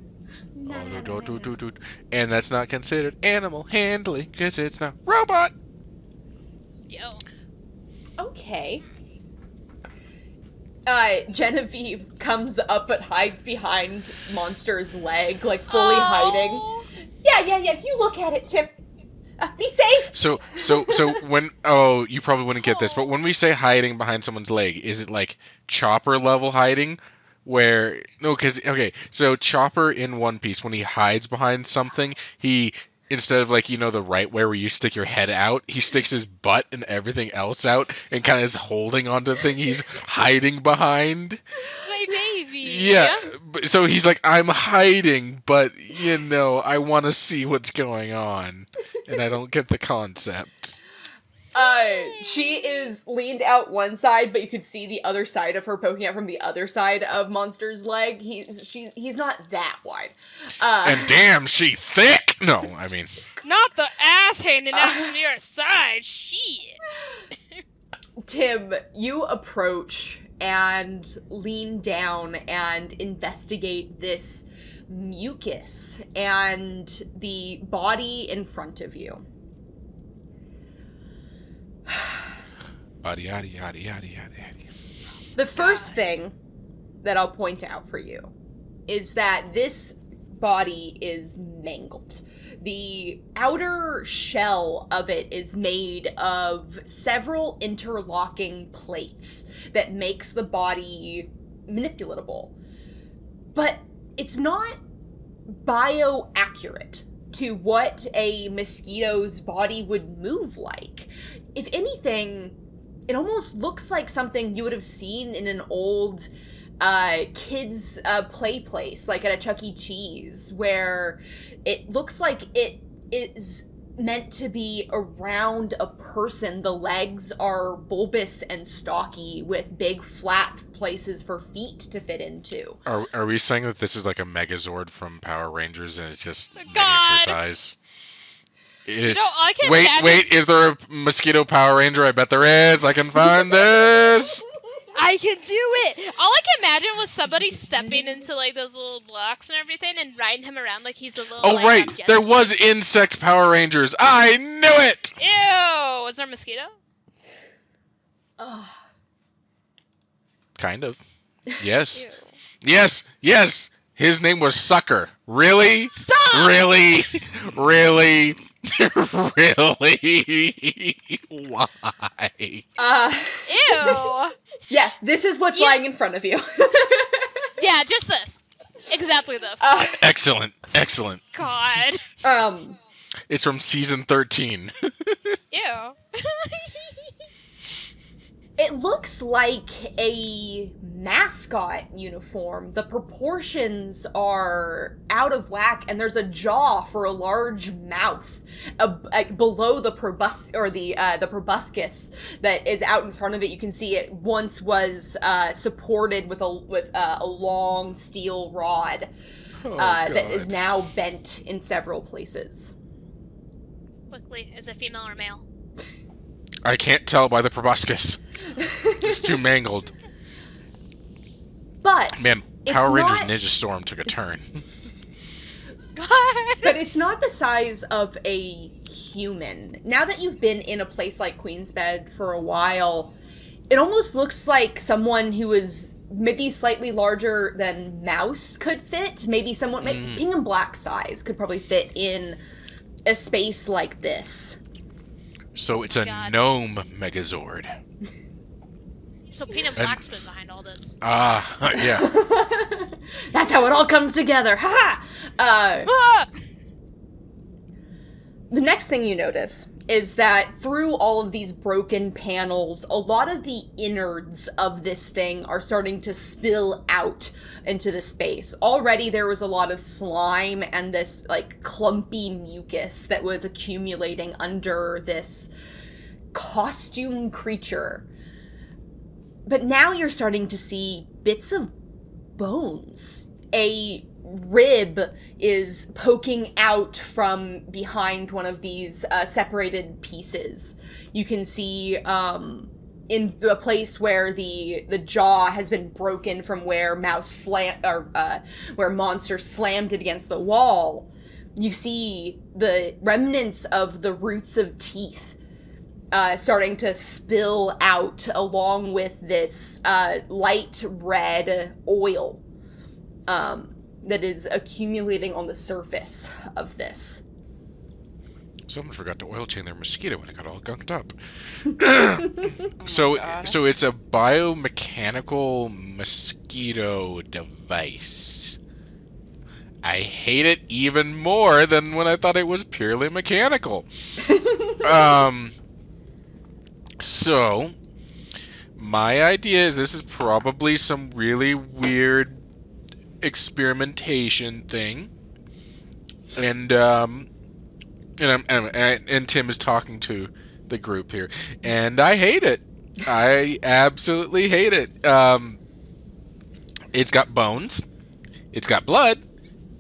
And that's not considered animal handling because it's not robot. Yo. Okay. Genevieve comes up but hides behind Monster's leg, like fully hiding. Oh. Yeah. You look at it, Tim. Be safe. So when you probably wouldn't get this, but when we say hiding behind someone's leg, is it like Chopper level hiding? So Chopper in One Piece, when he hides behind something, he instead of like, the right way where you stick your head out, he sticks his butt and everything else out and kind of is holding onto the thing he's hiding behind. My baby. Yeah. So he's like, I'm hiding, but I want to see what's going on, and I don't get the concept. She is leaned out one side, but you could see the other side of her poking out from the other side of Monster's leg. He's not that wide. And damn, she thick! No, I mean... Not the ass hanging out from your side, shit! Tim, you approach and lean down and investigate this mucus and the body in front of you. Yada, yada, yada, yada, yada. The first thing that I'll point out for you is that this body is mangled. The outer shell of it is made of several interlocking plates that makes the body manipulatable. But it's not bioaccurate to what a mosquito's body would move like. If anything, it almost looks like something you would have seen in an old kids' play place, like at a Chuck E. Cheese, where it looks like it is meant to be around a person. The legs are bulbous and stocky with big flat places for feet to fit into. Are we saying that this is like a Megazord from Power Rangers and it's just miniature size? I can't wait, imagine... is there a mosquito Power Ranger? I bet there is. I can find this. I can do it! All I can imagine was somebody stepping into, like, those little blocks and everything and riding him around like he's a little, Oh, right. There was insect Power Rangers. I knew it! Ew! Was there a mosquito? Kind of. Yes. Yes! His name was Sucker. Really? Stop! Really? Really? Really? Why? Ew! Yes, this is what's lying in front of you. Yeah, just this. Exactly this. Excellent. God. It's from season 13. Ew. It looks like a mascot uniform. The proportions are out of whack, and there's a jaw for a large mouth below the proboscis that is out in front of it. You can see it once was supported with a long steel rod that is now bent in several places. Quickly, is it female or male? I can't tell by the proboscis. It's too mangled. But Man, Power Rangers Ninja Storm took a turn. But it's not the size of a human. Now that you've been in a place like Queen's Bed for a while, it almost looks like someone who is maybe slightly larger than Mouse could fit. Maybe someone, Pink and Black size could probably fit in a space like this. So it's a gnome Megazord. So Pink and Black's been behind all this. Yeah. That's how it all comes together. Ha! The next thing you notice is that through all of these broken panels, a lot of the innards of this thing are starting to spill out into the space. Already there was a lot of slime and this like clumpy mucus that was accumulating under this costume creature. But now you're starting to see bits of bones. A rib is poking out from behind one of these separated pieces. You can see in the place where the jaw has been broken from where where Monster slammed it against the wall. You see the remnants of the roots of teeth starting to spill out along with this light red oil that is accumulating on the surface of this. Someone forgot to oil change their mosquito when it got all gunked up. So it's a biomechanical mosquito device. I hate it even more than when I thought it was purely mechanical. So, my idea is this is probably some really weird experimentation thing, and Tim is talking to the group here, and I hate it. I absolutely hate it. It's got bones, it's got blood,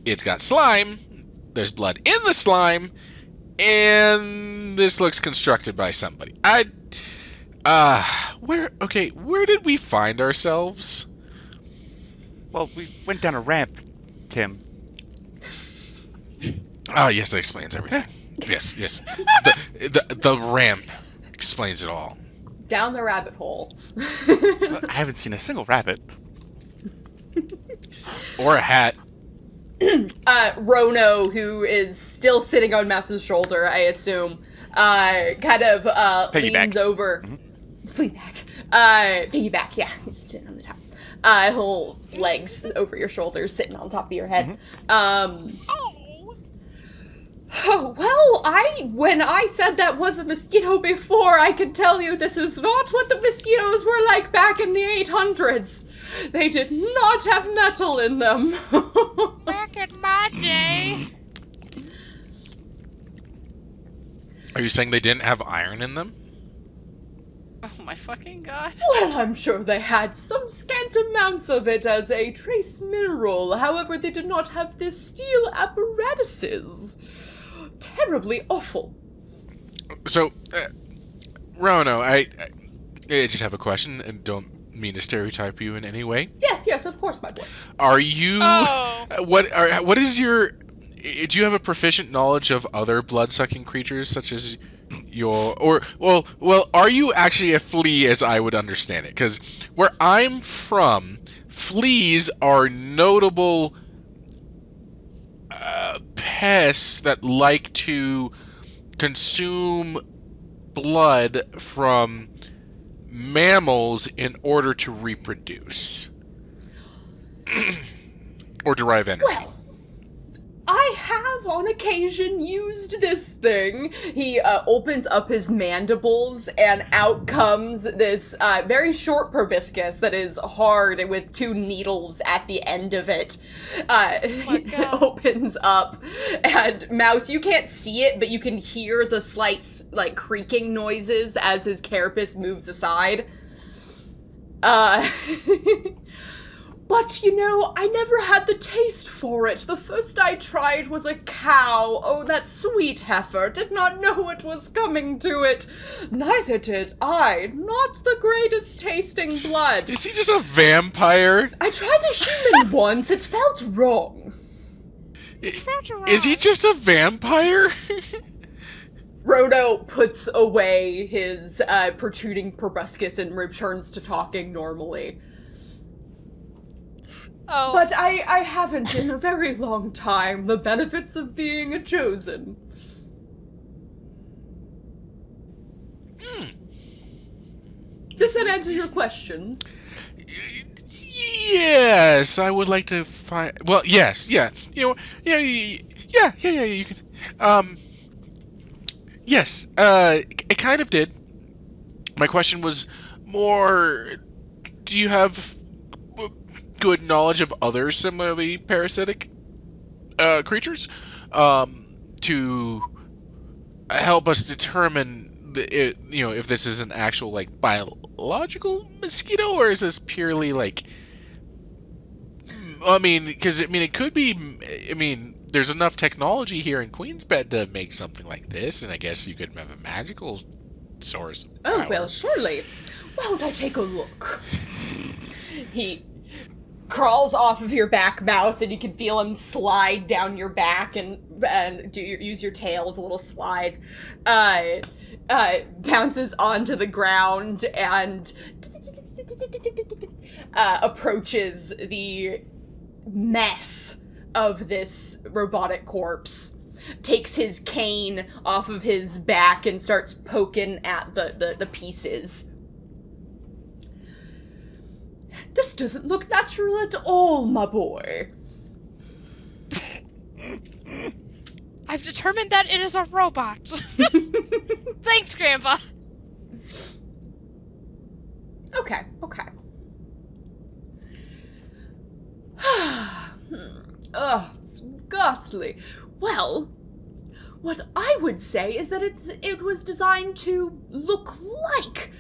it's got slime. There's blood in the slime, and this looks constructed by somebody. Where did we find ourselves? Well, we went down a ramp, Tim. Ah, yes, that explains everything. Yes. The ramp explains it all. Down the rabbit hole. I haven't seen a single rabbit. Or a hat. Rohno, who is still sitting on Mouse's shoulder, I assume, kind of leans over. Piggyback, yeah. He's sitting on the top. Whole legs over your shoulders, sitting on top of your head. When I said that was a mosquito before, I can tell you this is not what the mosquitoes were like back in the 800s. They did not have metal in them. Back in my day. Are you saying they didn't have iron in them? Oh my fucking god. Well, I'm sure they had some scant amounts of it as a trace mineral. However, they did not have the steel apparatuses. Terribly awful. So, Rohno, I just have a question, and don't mean to stereotype you in any way. Yes, of course, my boy. Are you... Oh. What is your... Do you have a proficient knowledge of other blood-sucking creatures, such as your... Well, are you actually a flea, as I would understand it? Because where I'm from, fleas are notable pests that like to consume blood from mammals in order to reproduce. Or derive energy. Well, I have on occasion used this thing. He opens up his mandibles, and out comes this very short proboscis that is hard with 2 needles at the end of it. It opens up, and Mouse, you can't see it, but you can hear the slight creaking noises as his carapace moves aside. But, I never had the taste for it. The first I tried was a cow. Oh, that sweet heifer did not know what was coming to it. Neither did I. Not the greatest tasting blood. Is he just a vampire? I tried a human once. It felt wrong. Is he just a vampire? Rohno puts away his protruding proboscis and returns to talking normally. Oh. But I haven't in a very long time. The benefits of being a chosen. Does that answer your questions? Yes, I would like to find... Well, yes, yeah. You could... Yes, it kind of did. My question was more... Do you have good knowledge of other similarly parasitic creatures to help us determine if this is an actual biological mosquito, or is this purely because it could be. There's enough technology here in Queensbed to make something like this, and I guess you could have a magical source. Oh, well, surely. Why don't I take a look? He crawls off of your back, Mouse, and you can feel him slide down your back and use your tail as a little slide. Bounces onto the ground and approaches the mess of this robotic corpse. Takes his cane off of his back and starts poking at the pieces. This doesn't look natural at all, my boy. I've determined that it is a robot. Thanks, Grandpa. Okay. Ugh, it's ghastly. Well, what I would say is that it was designed to look like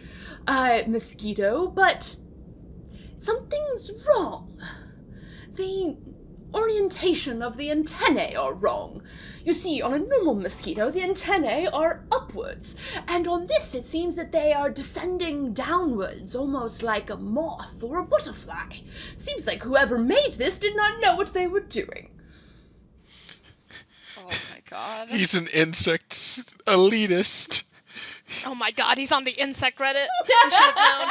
a mosquito, but something's wrong. The orientation of the antennae are wrong. You see, on a normal mosquito, the antennae are upwards, and on this it seems that they are descending downwards, almost like a moth or a butterfly. Seems like whoever made this did not know what they were doing. Oh my god. He's an insect elitist. Oh my god, he's on the insect Reddit. We should have known.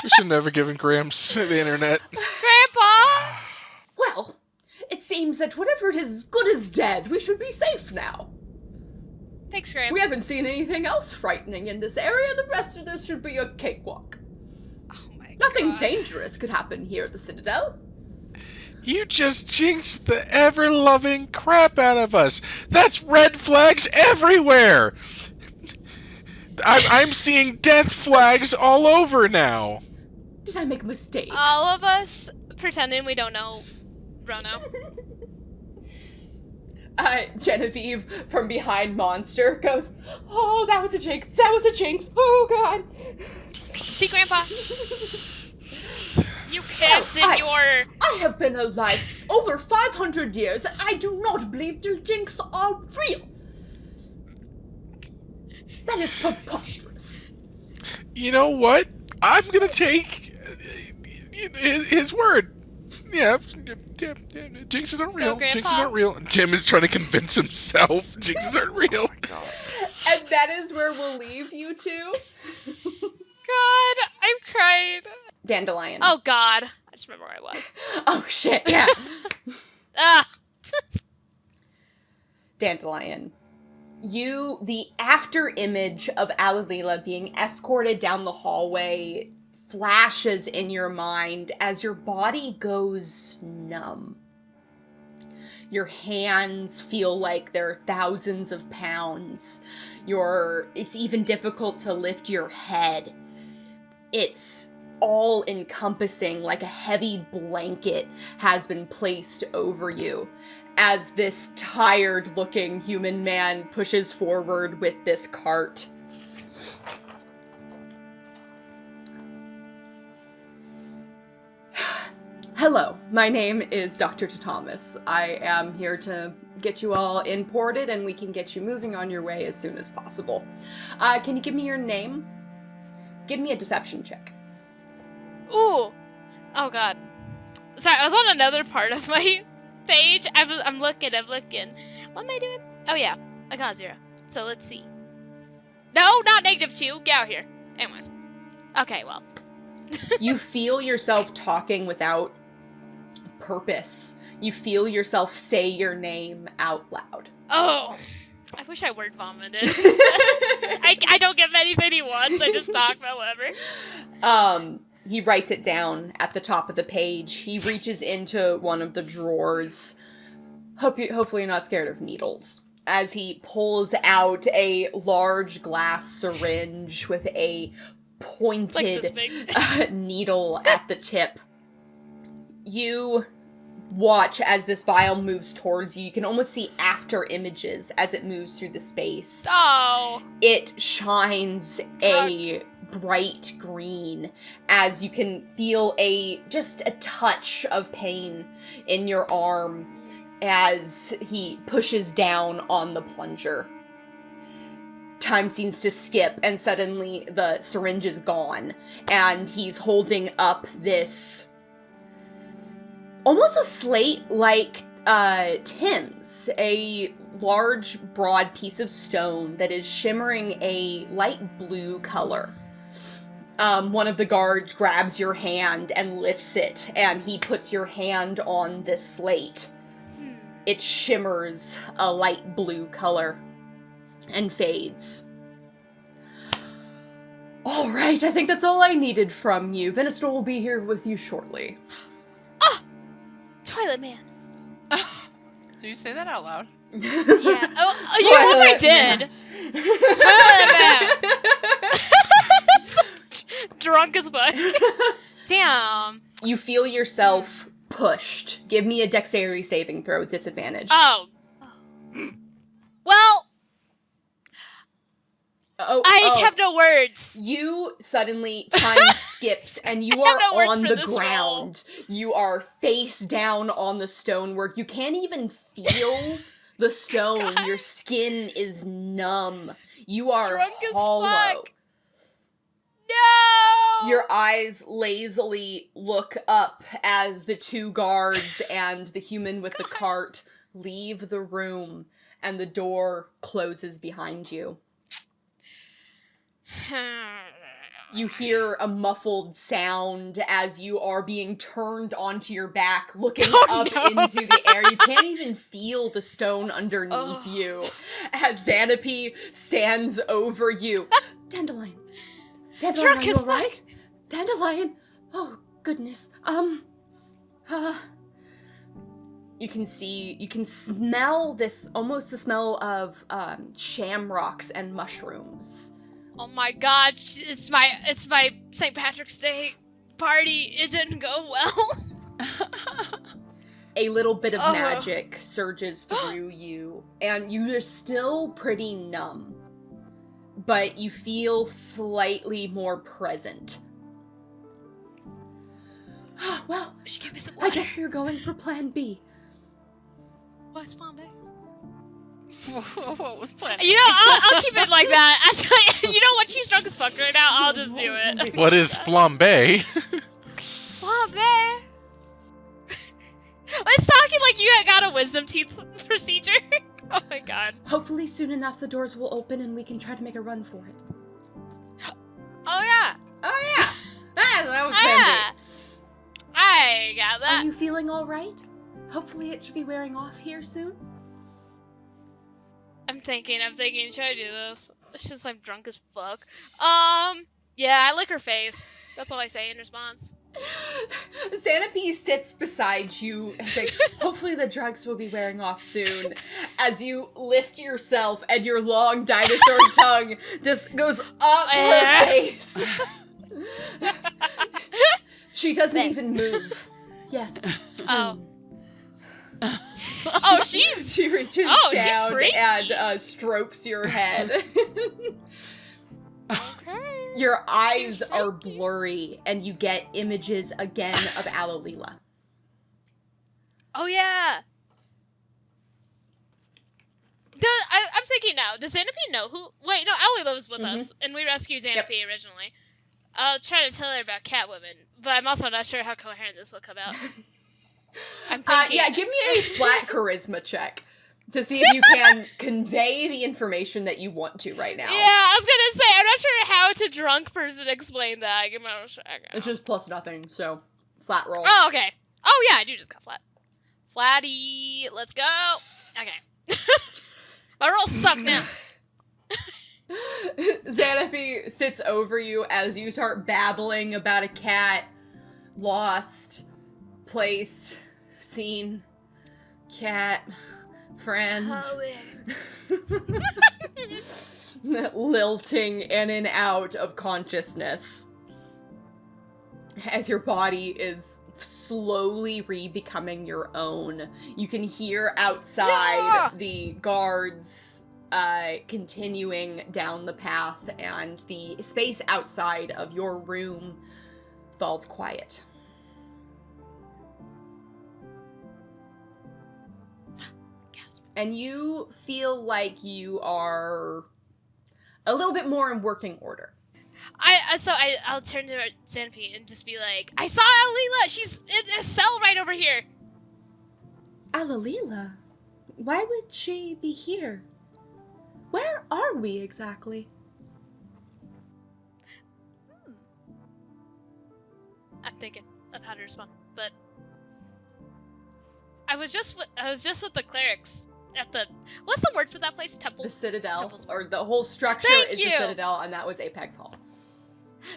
We should never given Gramps the internet. Grandpa! Well, it seems that whatever it is good is dead. We should be safe now. Thanks, Gramps. We haven't seen anything else frightening in this area. The rest of this should be a cakewalk. Oh my Nothing god. dangerous could happen here at the Citadel. You just jinxed the ever-loving crap out of us. That's red flags everywhere. I'm seeing death flags all over now. Did I make a mistake? All of us pretending we don't know Rohno. Genevieve from behind Monster goes, "Oh, that was a jinx. That was a jinx. Oh, God." See, Grandpa? You kids in your... I have been alive over 500 years, and I do not believe the jinx are real. That is preposterous. You know what? I'm gonna take his word. Yeah, jinxes aren't real. Grandpa. Jinxes aren't real. Tim is trying to convince himself jinxes aren't real. And that is where we'll leave you two. God, I'm crying. Dandelion. Oh god. I just remember where I was. Oh, shit, yeah. Ah! Dandelion. The after image of Alalila being escorted down the hallway flashes in your mind as your body goes numb. Your hands feel like they're thousands of pounds. It's even difficult to lift your head. It's all encompassing, like a heavy blanket has been placed over you as this tired looking human man pushes forward with this cart. Hello, my name is Dr. Thomas. I am here to get you all imported and we can get you moving on your way as soon as possible. Can you give me your name? Give me a deception check. Ooh! Oh god. Sorry, I was on another part of my page. I'm looking. What am I doing? Oh yeah, I got 0. So let's see. No, not -2. Get out here. Anyways. Okay, well. You feel yourself talking without purpose. You feel yourself say your name out loud. Oh! I wish I word vomited. I don't get many ones. I just talk about whatever. He writes it down at the top of the page. He reaches into one of the drawers. Hopefully you're not scared of needles. As he pulls out a large glass syringe with a pointed Like this big. needle at the tip. You watch as this vial moves towards you. You can almost see after images as it moves through the space. Oh! It shines a bright green as you can feel just a touch of pain in your arm as he pushes down on the plunger. Time seems to skip and suddenly the syringe is gone and he's holding up this almost a slate like Tim's, a large broad piece of stone that is shimmering a light blue color. One of the guards grabs your hand and lifts it, and he puts your hand on this slate. It shimmers a light blue color and fades. All right, I think that's all I needed from you. Venistor will be here with you shortly. Toilet man. Do you say that out loud? Yeah. Oh, you hope I did. So drunk as fuck. Damn. You feel yourself pushed. Give me a dexterity saving throw with disadvantage. Oh. Well, I have no words. You suddenly, time skips, and you are no words on for the this ground. You are face down on the stonework. You can't even feel the stone. God. Your skin is numb. You are Drunk as hollow. fuck. No! Your eyes lazily look up as the two guards and the human with the cart leave the room, and the door closes behind you. You hear a muffled sound as you are being turned onto your back, looking up into the air. You can't even feel the stone underneath you as Xanopoe stands over you. Dandelion. Dandelion, are you alright? Dandelion. Oh, goodness. You can smell this, almost the smell of, shamrocks and mushrooms. Oh my god, it's my St. Patrick's Day party. It didn't go well. A little bit of magic surges through you, and you're still pretty numb, but you feel slightly more present. Well, She gave me some I water. guess we're going for Plan B. What's Plan B? What was planned? You know, I'll keep it like that. Actually, you know what? She's drunk as fuck right now. I'll just do it. What is flambe? Flambe. It's talking like you got a wisdom teeth procedure. Oh my god. Hopefully soon enough the doors will open and we can try to make a run for it. Oh yeah. Oh yeah! That was Plan B. I got that. Are you feeling alright? Hopefully it should be wearing off here soon. I'm thinking, should I do this? It's just I'm drunk as fuck. Yeah, I lick her face. That's all I say in response. Xanopoe sits beside you and like, hopefully the drugs will be wearing off soon, as you lift yourself and your long dinosaur tongue just goes up her face. She doesn't even move. Yes, soon. Oh, she's... She reaches she's down freaky. and strokes your head. Okay. Your eyes are blurry, and you get images again of Alalila. Oh, yeah. I'm thinking now, does Xanopoe know who... Wait, no, Allie was with us, and we rescued Xanopoe originally. I'll try to tell her about Catwoman, but I'm also not sure how coherent this will come out. I'm thinking... Yeah, give me a flat charisma check to see if you can convey the information that you want to right now. Yeah, I was gonna say, I'm not sure how to drunk person explain that. Give me a second. It's just plus nothing, so flat roll. Oh, okay. Oh, yeah, I do just got flat. Flatty, let's go. Okay. My rolls suck now. Xanopoe sits over you as you start babbling about a cat, lost, place, seen, cat, friend. Lilting in and out of consciousness as your body is slowly re-becoming your own. You can hear outside the guards continuing down the path, and the space outside of your room falls quiet. And you feel like you are a little bit more in working order. I'll turn to Xanopoe and just be like, I saw Alila! She's in a cell right over here! Alalila? Why would she be here? Where are we exactly? I'm thinking of how to respond, but I was just with the clerics at the, what's the word for that place? Temple? The Citadel, Temple's or the whole structure Thank is you. the Citadel, and that was Apex Hall.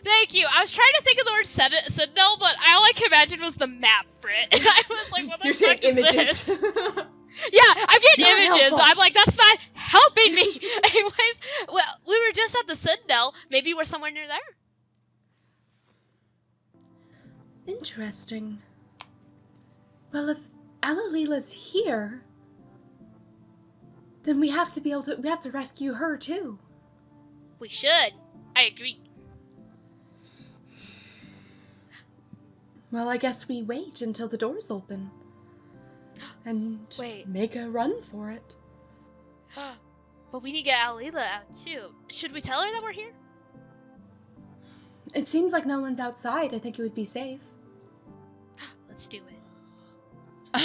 Thank you. I was trying to think of the word Citadel, but all I could imagine was the map for it. And I was like, what the You're fuck seeing is this? Yeah, I'm getting Not images. helpful. I'm like, that's not helping me. Anyways, well, we were just at the Citadel. Maybe we're somewhere near there. Interesting. Well, if Alalila's here, then we have to rescue her too. We should. I agree. Well, I guess we wait until the doors open. And Wait. make a run for it. But we need to get Alila out too. Should we tell her that we're here? It seems like no one's outside. I think it would be safe. Let's do it.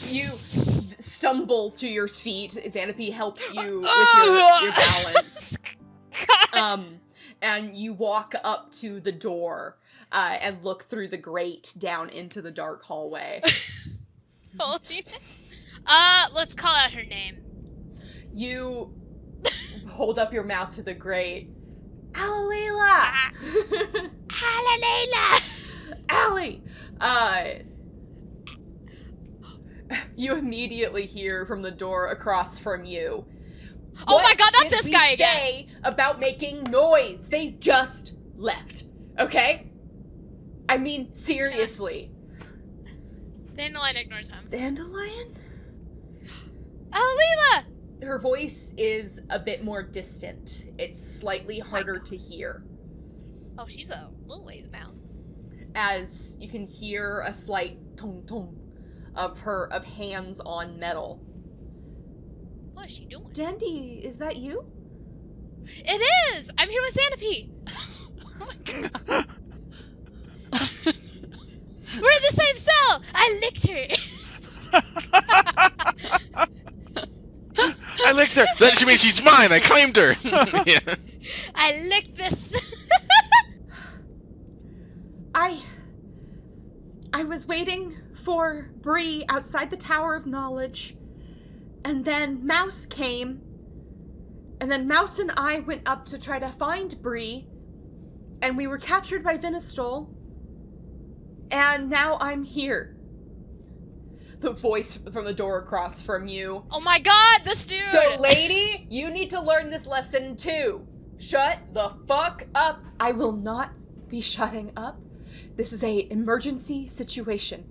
You stumble to your feet. Xanopoe helps you with your balance. And you walk up to the door and look through the grate down into the dark hallway. Let's call out her name. You hold up your mouth to the grate. Alalila! Alila! Allie! You immediately hear from the door across from you. Oh my god, not What this did guy we again! say about making noise? They just left. Okay? I mean, seriously. Dandelion ignores him. Dandelion? Alila! Her voice is a bit more distant. It's slightly harder to hear. Oh, she's a little ways now. As you can hear a slight tung-tung of hands on metal. What is she doing? Dandy, is that you? It is! I'm here with Xanopoe! Oh my god. We're in the same cell! I licked her! I licked her. That she means she's mine. I claimed her. Yeah. I licked this! I was waiting for Brie outside the Tower of Knowledge, and then Mouse came, and then Mouse and I went up to try to find Brie, and we were captured by Vinistol, and now I'm here. The voice from the door across from you. Oh my god, this dude! So, lady, you need to learn this lesson too. Shut the fuck up. I will not be shutting up. This is a emergency situation.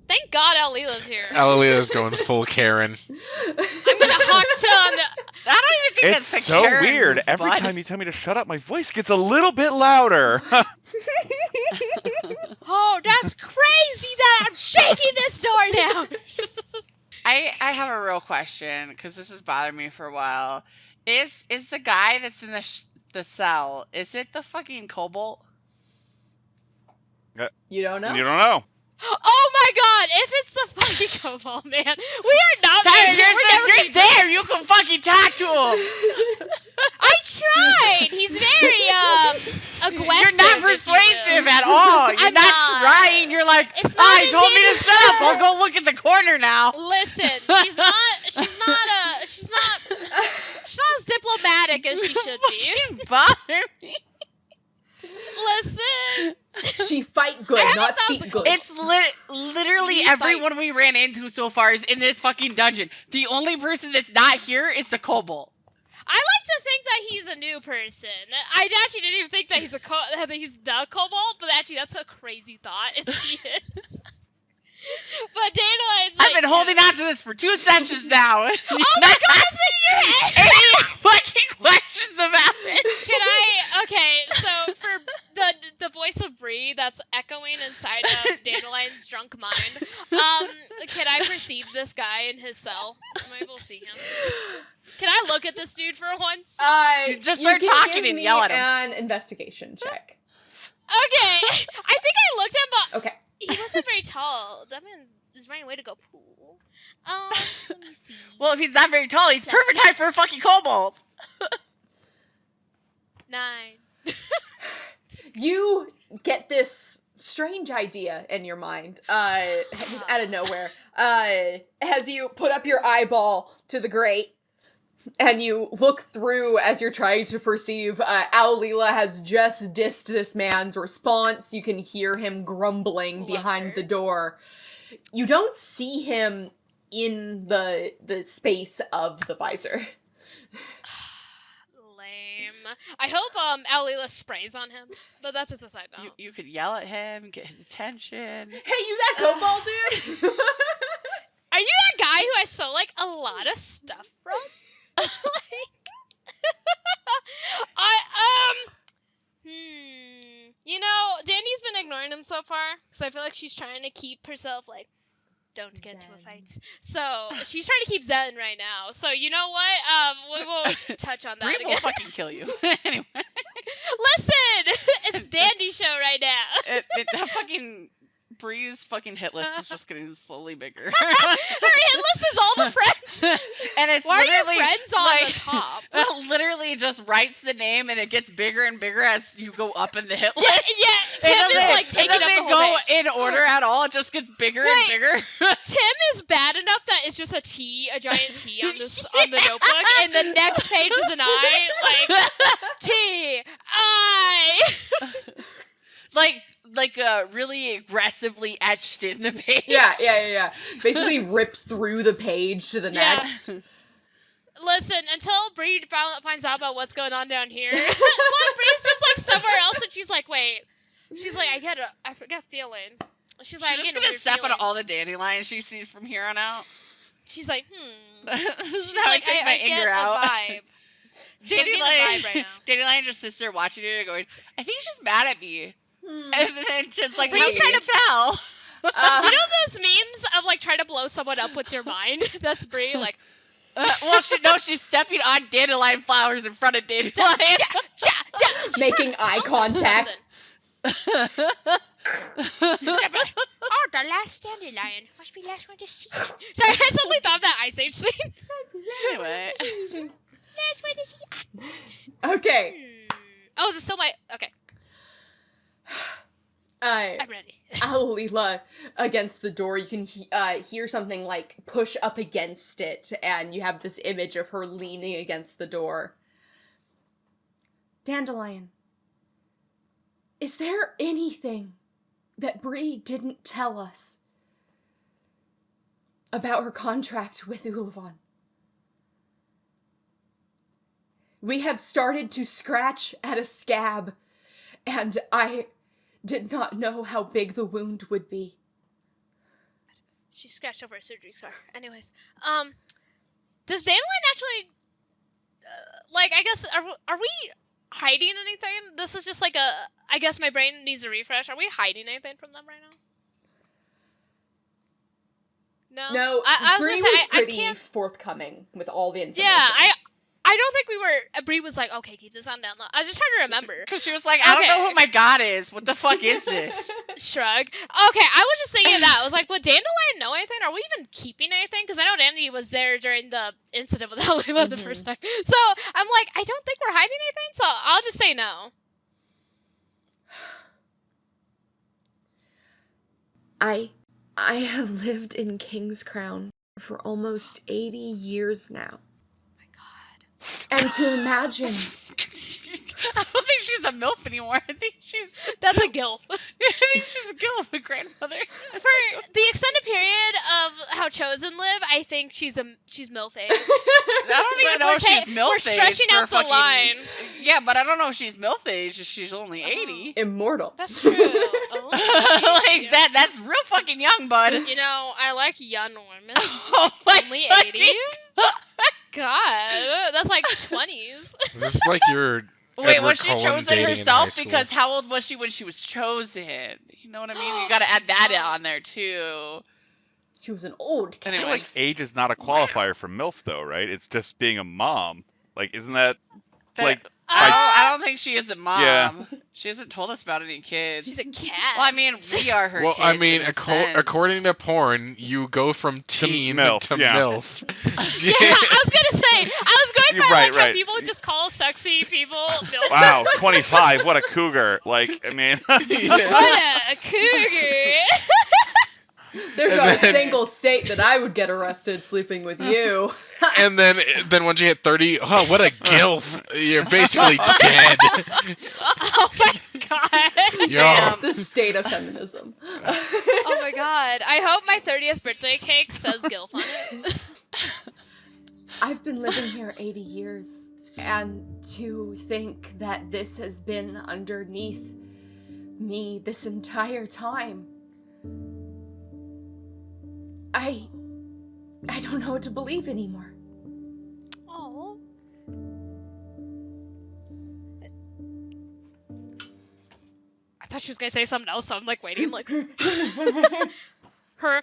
Thank god Alila's here. Alalia's going full Karen. I'm gonna hawk on the... I don't even think It's that's a so Karen weird. move, Every bud. time you tell me to shut up, my voice gets a little bit louder. Oh, that's crazy that I'm shaking this door down! I have a real question because this has bothered me for a while. Is the guy that's in the cell? Is it the fucking kobold? You don't know? You don't know. Oh my god, if it's the fucking kobold, man, we are not Tyler, married. you're there. You can fucking talk to him. I tried! He's very, aggressive. You're not if you persuasive will. at all. You're I'm not not. trying. You're like, It's not I told me to intended shut up. for- I'll go look at the corner now. Listen, she's not as diplomatic as she should be. Fucking bother me. Listen. She fight good, I not haven't speak found good. It's literally We everyone we ran into so far is in this fucking dungeon. The only person that's not here is the kobold. I like to think that he's a new person. I actually didn't even think that he's that he's the kobold, but actually that's a crazy thought, and he is. But Dandelion's like, I've been holding on to this for 2 sessions now. Oh my god, it's been in your head! Any fucking questions about it? Can I? Okay, so for the voice of Brie that's echoing inside of Dandelion's drunk mind, can I perceive this guy in his cell? Am I able to see him? Can I look at this dude for once? Just You start can talking give and me yell at him. an investigation check. Okay, I think I looked at him, but Okay. he wasn't very tall. That man is running away to go pool. Let me see. Well, if he's not very tall, he's That's perfect height for a fucking kobold. 9. You get this strange idea in your mind, just out of nowhere, as you put up your eyeball to the grate, and you look through as you're trying to perceive, Alalila has just dissed this man's response. You can hear him grumbling behind the door. You don't see him in the space of the visor. Lame. I hope Alila sprays on him, but that's just a side note. You could yell at him, get his attention. Hey, you that cobalt dude? Are you that guy who I stole like a lot of stuff from? You know, Danny's been ignoring him so far, because I feel like she's trying to keep herself like, don't get into a fight. So she's trying to keep Zen right now. So you know what? We won't touch on that Brie again. will fucking kill you. Anyway. Listen, it's Dandy show right now. That fucking Brie's fucking hit list is just getting slowly bigger. Her hit list is all the friends. And it's Why are your literally friends on like, the top? It literally just writes the name and it gets bigger and bigger as you go up in the hit list. Yeah, Tim is like taking up the doesn't whole go page. in order at all. It just gets bigger and bigger. Tim is bad enough that it's just a T, a giant T on this on the notebook, and the next page is an I, like T I. like really aggressively etched in the page. Yeah. Basically rips through the page to the next. Listen, until Brie finds out about what's going on down here, Brie's just like somewhere else, and she's like, wait. She's like, I get a feeling. She's like, She's I'm just getting a gonna weird step feeling. on all the dandelions she sees from here on out. She's like, This is She's how like, I take my I get anger a out. vibe. She's getting a vibe right now. Dandelion just sits there watching it and going, I think she's mad at me. And then Tim's like, Brie's how can you tell? You know those memes of like trying to blow someone up with your mind? That's Brie, like, Well, she's stepping on dandelion flowers in front of dandelion. Making eye contact. Oh, the last dandelion. Must be last one to see. Sorry, I suddenly thought of that Ice Age scene. Anyway. Last one to see. Okay. Oh, is it still my... Okay, I'm ready. Alila against the door, you can hear something like push up against it, and you have this image of her leaning against the door. Dandelion, is there anything that Brie didn't tell us about her contract with Ulivon? We have started to scratch at a scab, and I did not know how big the wound would be. She scratched over a surgery scar. Anyways, does Dandelion actually, like, I guess, are we hiding anything? This is just like I guess my brain needs a refresh. Are we hiding anything from them right now? No, I was Brie gonna say, was I pretty can't... forthcoming with all the information. Yeah, I don't think we were... Brie was like, okay, keep this on down low. I was just trying to remember. Because she was like, I don't know who my god is. What the fuck is this? Shrug. Okay, I was just thinking that. I was like, would Dandelion know anything? Are we even keeping anything? Because I know Dandy was there during the incident with Alila the first time. So I'm like, I don't think we're hiding anything, so I'll just say no. I have lived in King's Crown for almost 80 years now. And to imagine... I don't think she's a MILF anymore. I think she's... That's a gilf. I think she's a gilf, a grandmother. For the extended period of how Chosen live, I think she's MILF age. I don't even know if she's MILF We're age. stretching for out the line. Yeah, but I don't know if she's MILF age if she's only 80. Immortal. That's true. Oh, Like that's real fucking young, bud. You know, I like young women. Oh my Only fucking 80? God, that's like 20s. This is like your Wait, Edward was she Cullen chosen dating in high herself? school. Because how old was she when she was chosen? You know what I mean? You gotta add that on there too. She was an old cat. I feel like age is not a qualifier for MILF, though, right? It's just being a mom. Like, isn't that like? I don't think she is a mom. Yeah. She hasn't told us about any kids. She's a cat. Well, I mean, we are her Well, kids. I mean, in a sense. according to porn, you go from teen MILF, to yeah. MILF. Yeah, I was gonna say. I was going by Right, like how right. people just call sexy people MILF. Wow, 25. What a cougar! Like, I mean, What a cougar. There's And not a then- single state that I would get arrested sleeping with you. And then once you hit 30, oh, what a gilf! You're basically dead. Oh my god. god. Yo. The state of feminism. Oh my god. I hope my 30th birthday cake says GILF on it. I've been living here 80 years, and to think that this has been underneath me this entire time, I don't know what to believe anymore. Oh. I thought she was gonna say something else, so I'm like waiting, like her. Okay.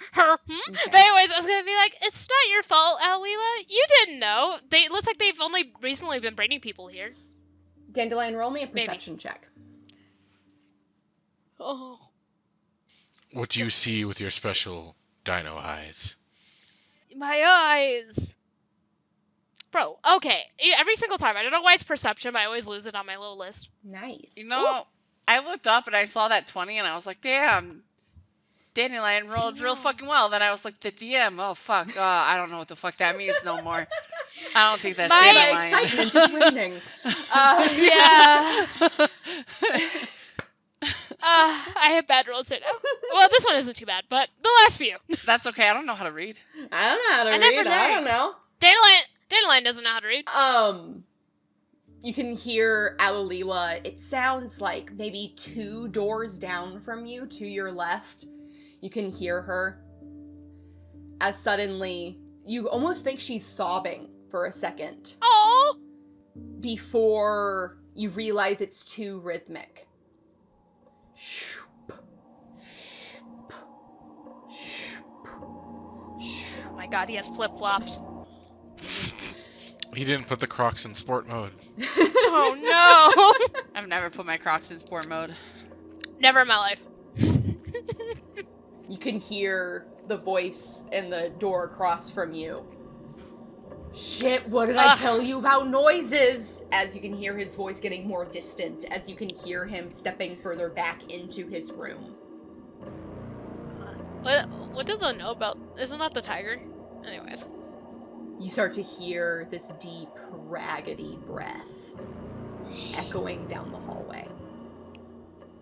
But anyways, I was gonna be like, it's not your fault, Alila. You didn't know. It looks like they've only recently been bringing people here. Dandelion, roll me a perception check. Oh. What do you see with your special dino eyes? My eyes. Bro, okay. Every single time. I don't know why it's perception, but I always lose it on my little list. Nice. You know, I looked up and I saw that 20 and I was like, damn, Dandelion rolled real fucking well. Then I was like, the DM, oh fuck, I don't know what the fuck that means no more. I don't think that's My My excitement is winning. Yeah. I have bad rolls right now. Well, this one isn't too bad, but the last few. That's okay, I don't know how to read. I don't know how to I never read. I don't learned. know. Dandelion doesn't know how to read. You can hear Alalila. It sounds like maybe 2 doors down from you, to your left. You can hear her. As suddenly, you almost think she's sobbing for a second Oh. before you realize it's too rhythmic. Oh my god, he has flip-flops. He didn't put the Crocs in sport mode. Oh no. I've never put my Crocs in sport mode. Never in my life. You can hear the voice in the door across from you. Shit, what did I tell you about noises? As you can hear his voice getting more distant, as you can hear him stepping further back into his room. What do they know about? Isn't that the tiger? Anyways. You start to hear this deep, raggedy breath echoing down the hallway.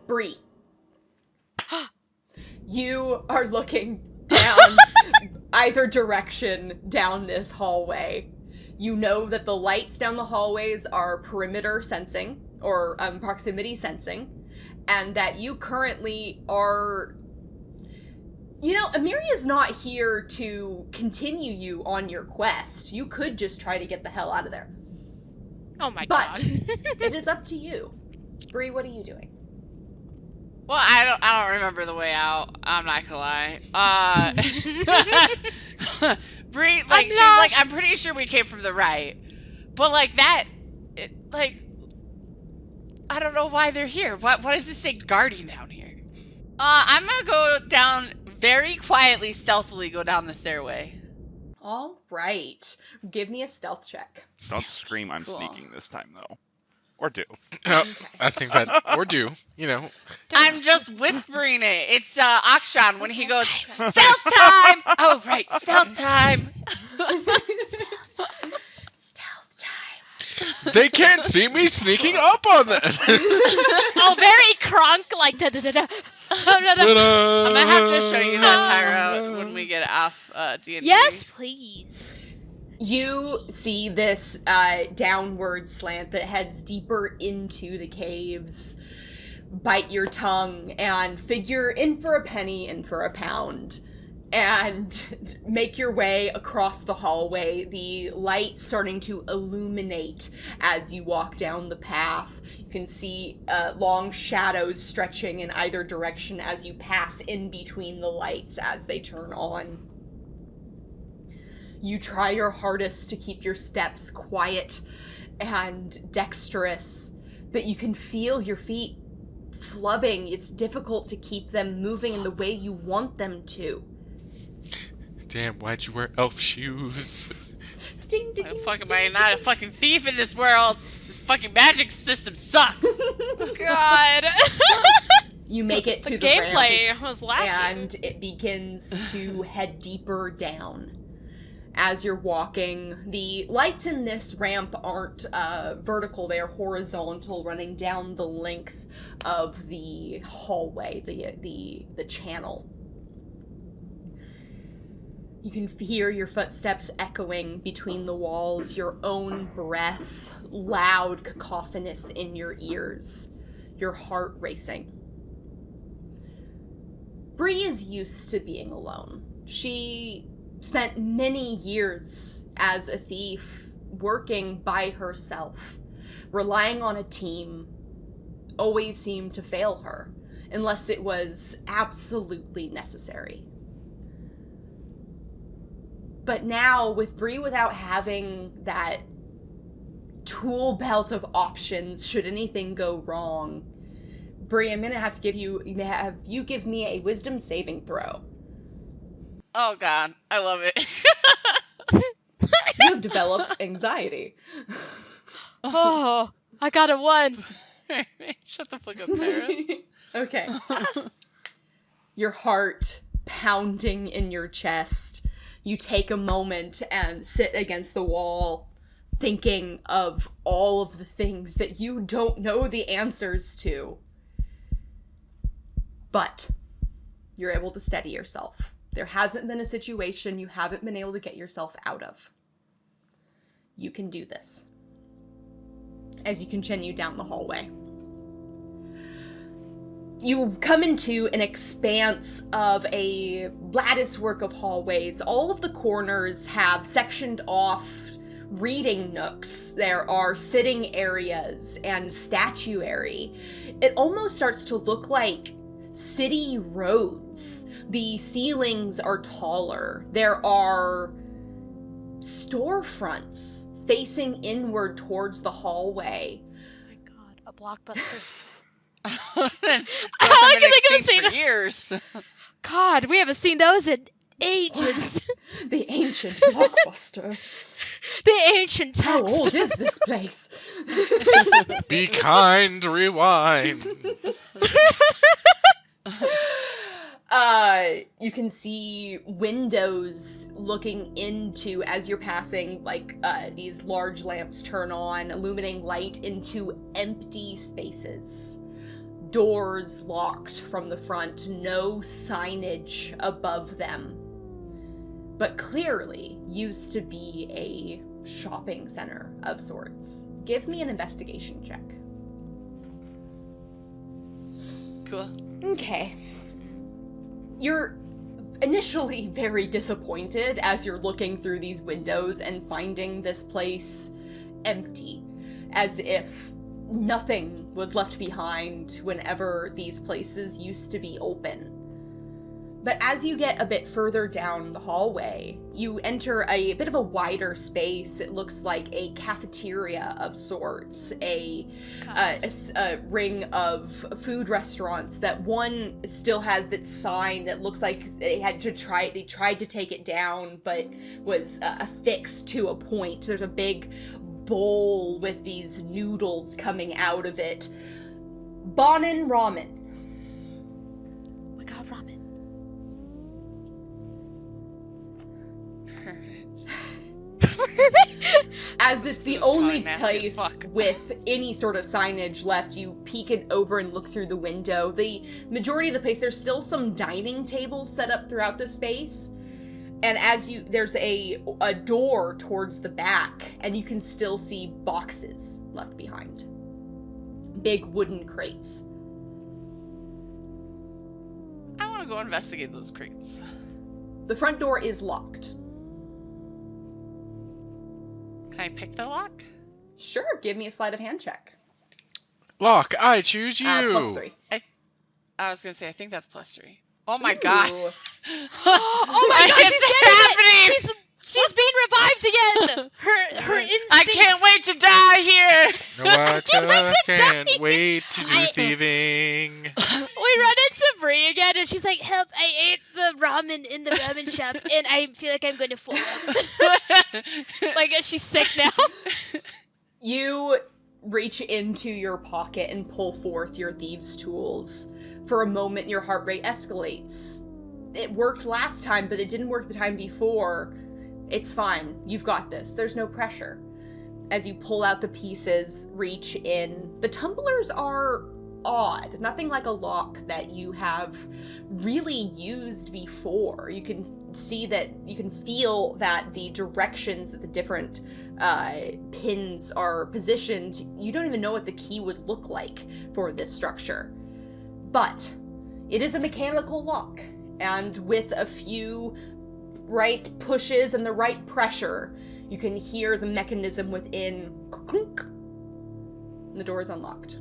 Brie. You are looking down either direction down this hallway. You know that the lights down the hallways are perimeter sensing, or proximity sensing, and that you currently are... You know, Amiria's not here to continue you on your quest. You could just try to get the hell out of there. Oh my But god. it is up to you. Brie, what are you doing? Well, I don't remember the way out. I'm not gonna lie. Brie, like, she's like, I'm pretty sure we came from the right. But, like, I don't know why they're here. What does it say guarding down here? I'm gonna go down very quietly, stealthily go down the stairway. All right. Give me a stealth check. Don't scream I'm Cool. sneaking this time, though. Or do. I think that, or do, you know. I'm just whispering it. It's Akshan when he goes, stealth time! Oh, right, stealth time. Stealth time. They can't see me sneaking up on them. Oh, very crunk, like da-da-da-da. I'm gonna have to show you that Tyra when we get off D&D. Yes, please. You see this downward slant that heads deeper into the caves. Bite your tongue and figure in for a penny, in for a pound. And make your way across the hallway, the light starting to illuminate as you walk down the path. You can see long shadows stretching in either direction as you pass in between the lights as they turn on. You try your hardest to keep your steps quiet and dexterous, but you can feel your feet flubbing. It's difficult to keep them moving in the way you want them to. Damn, why'd you wear elf shoes? Ding, ding, ding, Fucking ding, am not a fucking thief in this world. This fucking magic system sucks. God. You make it to The the ramp, gameplay was lacking. and it begins to head deeper down. as you're walking. The lights in this ramp aren't vertical, they are horizontal, running down the length of the hallway, the channel. You can hear your footsteps echoing between the walls, your own breath, loud, cacophonous in your ears, your heart racing. Brie is used to being alone. She spent many years as a thief, working by herself, relying on a team, always seemed to fail her, unless it was absolutely necessary. But now, with Brie without having that tool belt of options should anything go wrong, Brie, I'm gonna have to give you give me a wisdom saving throw. Oh god, I love it. You have developed anxiety. Oh, I got a 1. Shut the fuck up, Paris. Okay. Your heart pounding in your chest. You take a moment and sit against the wall, thinking of all of the things that you don't know the answers to. But you're able to steady yourself. There hasn't been a situation you haven't been able to get yourself out of. You can do this. As you continue down the hallway. You come into an expanse of a lattice work of hallways. All of the corners have sectioned off reading nooks. There are sitting areas and statuary. It almost starts to look like city roads. The ceilings are taller. There are storefronts facing inward towards the hallway. Oh my god, a blockbuster. I I can think of a scene. for years. God, we haven't seen those in ages. The ancient blockbuster. The ancient How text. old is this place? Be kind, rewind. You can see windows looking into, as you're passing, like, these large lamps turn on, illuminating light into empty spaces. Doors locked from the front, no signage above them. But clearly used to be a shopping center of sorts. Give me an investigation check. Cool. Okay. You're initially very disappointed as you're looking through these windows and finding this place empty, as if nothing was left behind whenever these places used to be open. But as you get a bit further down the hallway, you enter a bit of a wider space. It looks like a cafeteria of sorts, a ring of food restaurants. That one still has that sign that looks like they tried to take it down, but was affixed to a point. There's a big bowl with these noodles coming out of it. Bonin ramen. Oh my god, ramen. As it's the This was only probably nasty as place fuck. with any sort of signage left, you peek it over and look through the window. The majority of the place, there's still some dining tables set up throughout the space. And there's a door towards the back, and you can still see boxes left behind. Big wooden crates. I want to go investigate those crates. The front door is locked. Can I pick the lock? Sure, give me a sleight of hand check. Lock, I choose you. +3. I was gonna say I think that's +3. Oh my god! Ooh. Oh my god, It's she's getting happening! it! She's being revived again! Her instincts. I can't wait to die here. I can't wait to do thieving. We run into Brie again, and she's like, "Help! I ate the ramen in the ramen shop, and I feel like I'm going to fall up." Like, she's sick now. You reach into your pocket and pull forth your thieves' tools. For a moment, your heart rate escalates. It worked last time, but it didn't work the time before. It's fine. You've got this. There's no pressure. As you pull out the pieces, reach in. The tumblers are odd. Nothing like a lock that you have really used before. You can see that, you can feel that the directions that the different pins are positioned, you don't even know what the key would look like for this structure. But it is a mechanical lock, and with a few right pushes and the right pressure, you can hear the mechanism within clunk. The door is unlocked.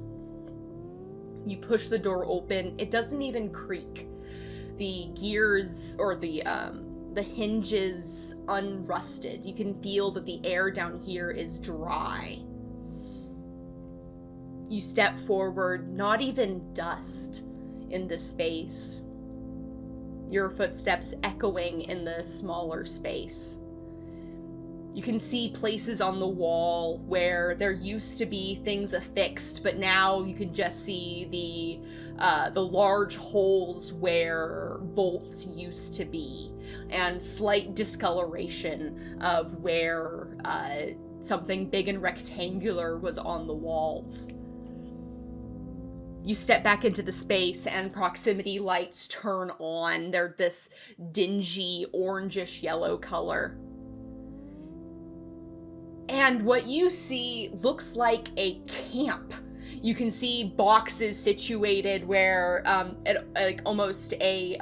You push the door open. It doesn't even creak. The gears, or the hinges, unrusted. You can feel that the air down here is dry. You step forward, not even dust in this space. Your footsteps echoing in the smaller space. You can see places on the wall where there used to be things affixed, but now you can just see the large holes where bolts used to be, and slight discoloration of where something big and rectangular was on the walls. You step back into the space and proximity lights turn on. They're this dingy orangish yellow color. And what you see looks like a camp. You can see boxes situated where, like almost a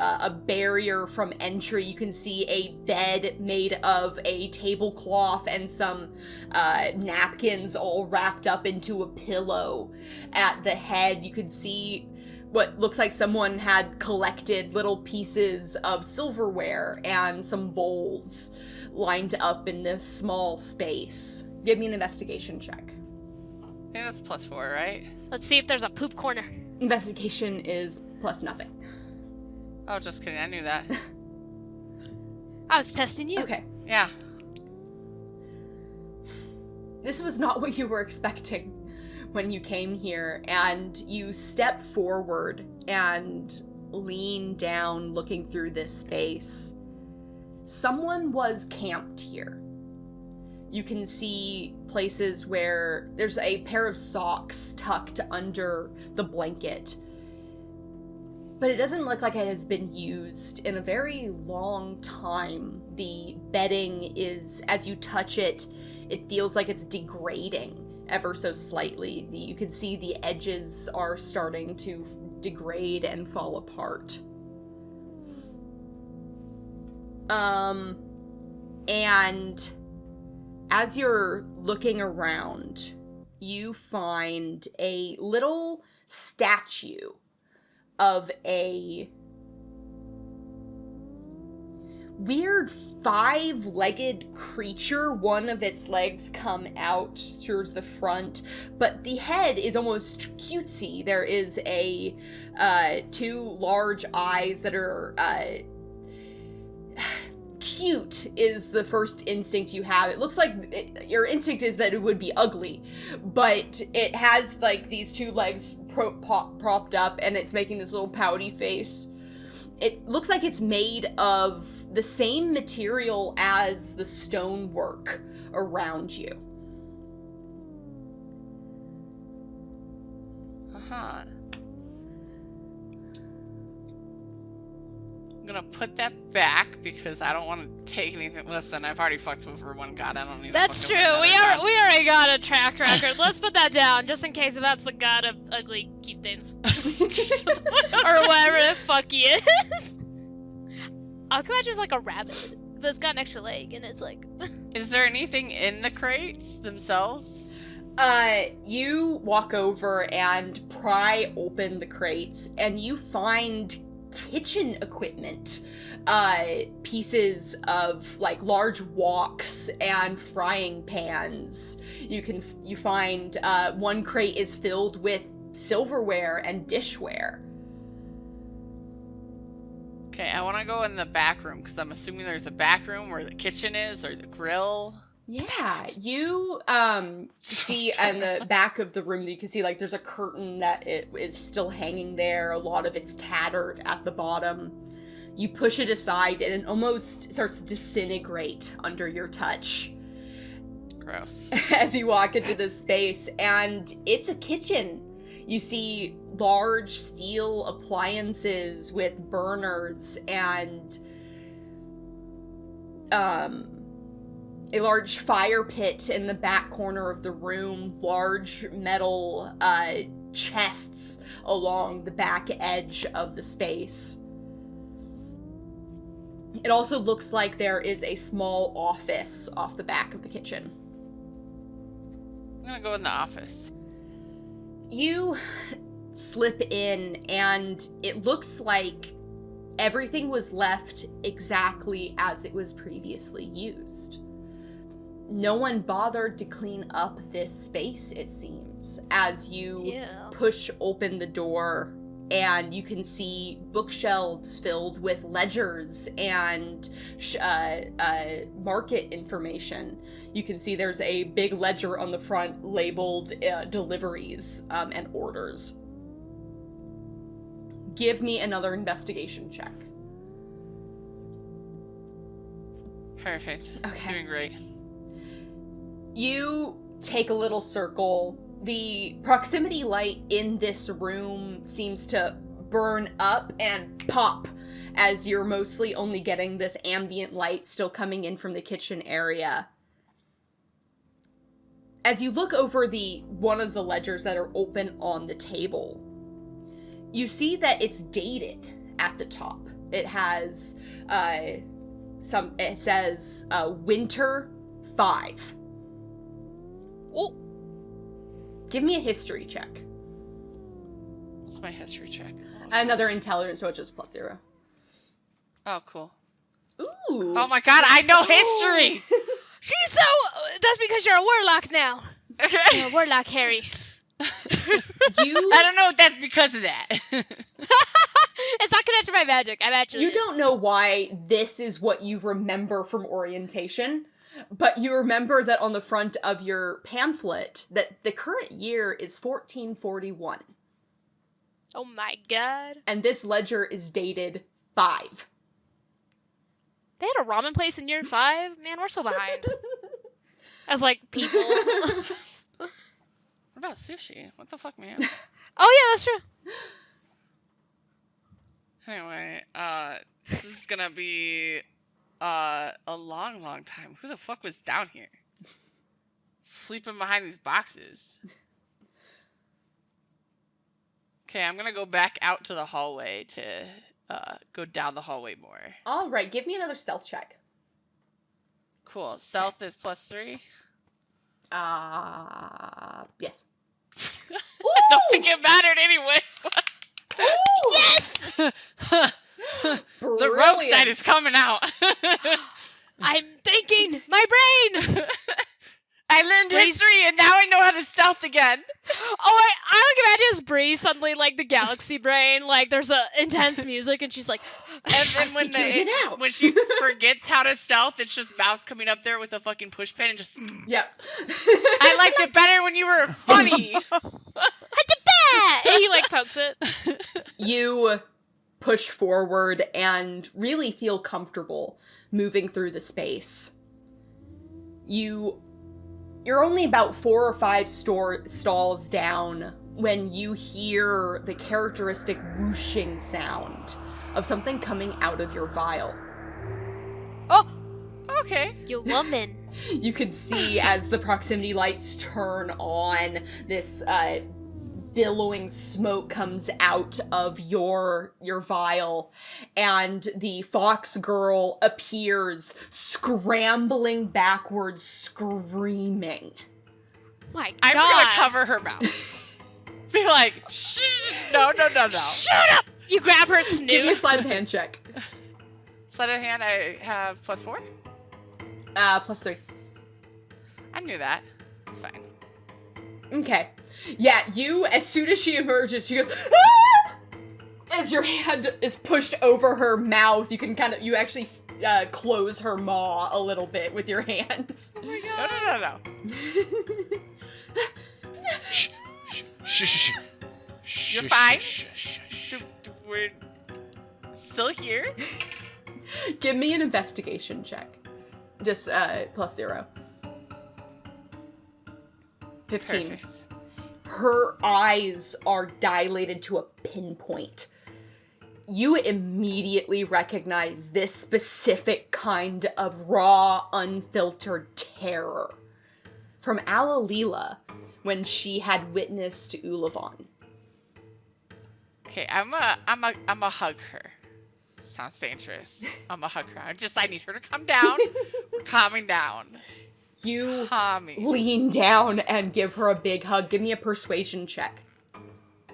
barrier from entry. You can see a bed made of a tablecloth and some napkins all wrapped up into a pillow. At the head, you could see what looks like someone had collected little pieces of silverware and some bowls lined up in this small space. Give me an investigation check. I think that's +4, right? Let's see if there's a poop corner. Investigation is plus nothing. Oh, just kidding. I knew that. I was testing you. Okay. Yeah. This was not what you were expecting when you came here, and you step forward and lean down looking through this space. Someone was camped here. You can see places where there's a pair of socks tucked under the blanket. But it doesn't look like it has been used in a very long time. The bedding is, as you touch it, it feels like it's degrading ever so slightly. You can see the edges are starting to degrade and fall apart. And as you're looking around, you find a little statue of a weird 5-legged creature. One of its legs come out towards the front, but the head is almost cutesy. There is a 2 large eyes that are cute is the first instinct you have. It looks like your instinct is that it would be ugly, but it has like these 2 legs propped up, and it's making this little pouty face. It looks like it's made of the same material as the stonework around you. Uh-huh. I'm gonna put that back because I don't want to take anything. Listen, I've already fucked with her one god. I don't need. That's true. We already got a track record. Let's put that down just in case if that's the god of ugly cute things or whatever the fuck he is. I can imagine it's like a rabbit, but it's got an extra leg, and it's like. Is there anything in the crates themselves? You walk over and pry open the crates, and you find kitchen equipment, pieces of like large woks and frying pans. You find one crate is filled with silverware and dishware. Okay, I want to go in the back room because I'm assuming there's a back room where the kitchen is or the grill. Yeah, you see in the back of the room that you can see like there's a curtain that it is still hanging there. A lot of it's tattered at the bottom. You push it aside and it almost starts to disintegrate under your touch. Gross. As you walk into this space, and it's a kitchen. You see large steel appliances with burners and a large fire pit in the back corner of the room, large metal chests along the back edge of the space. It also looks like there is a small office off the back of the kitchen. I'm gonna go in the office. You slip in, and it looks like everything was left exactly as it was previously used. No one bothered to clean up this space, it seems, as you push open the door, and you can see bookshelves filled with ledgers and market information. You can see there's a big ledger on the front labeled deliveries and orders. Give me another investigation check. Perfect. Okay. Doing great. You take a little circle. The proximity light in this room seems to burn up and pop as you're mostly only getting this ambient light still coming in from the kitchen area. As you look over one of the ledgers that are open on the table, you see that it's dated at the top. It has it says Winter 5. Oh. Give me a history check. What's my history check? Another intelligence, so it's just +0. Oh, cool. Ooh. Oh my god, I know history! She's so... That's because you're a warlock now. You're a warlock, Harry. You... I don't know if that's because of that. It's not connected to my magic. I'm actually... You don't know why this is what you remember from orientation, but you remember that on the front of your pamphlet that the current year is 1441. Oh my god. And this ledger is dated 5. They had a ramen place in year 5? Man, we're so behind. As, like, people. What about sushi? What the fuck, man? Oh, yeah, that's true. Anyway, this is gonna be a long, long time. Who the fuck was down here? Sleeping behind these boxes. Okay, I'm gonna go back out to the hallway to go down the hallway more. All right, give me another stealth check. Cool. Stealth is +3. Yes. I don't think it mattered anyway. Yes! The rogue side is coming out. I'm thinking! My brain! I learned history and now I know how to stealth again. Oh, I like imagine as Brie suddenly, like, the galaxy brain, like, there's intense music and she's like... And then when she forgets how to stealth, it's just Mouse coming up there with a fucking push pin and just... Yep. I liked it better when you were funny. And he, like, pokes it. You push forward and really feel comfortable moving through the space. You're only about 4 or 5 stalls down when you hear the characteristic whooshing sound of something coming out of your vial. Oh! Okay. You woman. You can see as the proximity lights turn on, this billowing smoke comes out of your vial, and the fox girl appears scrambling backwards, screaming. My God. I'm gonna cover her mouth. Be like, shh, no. Shut up! You grab her snoot. Give me a sleight of hand check. Sleight of hand, I have +4. +3. I knew that. It's fine. Okay. Yeah, as soon as she emerges, she goes, "Ah!" As your hand is pushed over her mouth, you actually close her maw a little bit with your hands. Oh my God. No. Shh. You're fine. Shh. We're still here? Give me an investigation check. Just +0. 15. Perfect. Her eyes are dilated to a pinpoint. You immediately recognize this specific kind of raw, unfiltered terror from Alalila when she had witnessed Ulivon. Okay, I'm a hug her. Sounds dangerous. I'm a hug her. I need her to calm down. We're calming down. You Calming. lean down and give her a big hug. Give me a persuasion check.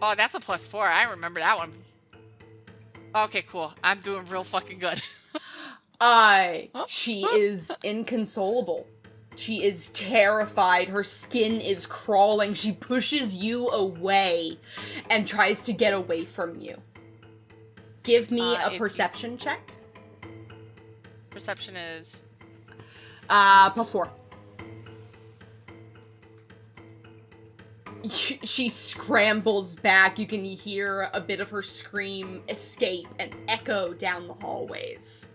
Oh, that's a +4. I remember that one. Okay, cool. I'm doing real fucking good. She is inconsolable. She is terrified. Her skin is crawling. She pushes you away and tries to get away from you. Give me a perception check. Perception is... +4. She scrambles back. You can hear a bit of her scream escape and echo down the hallways.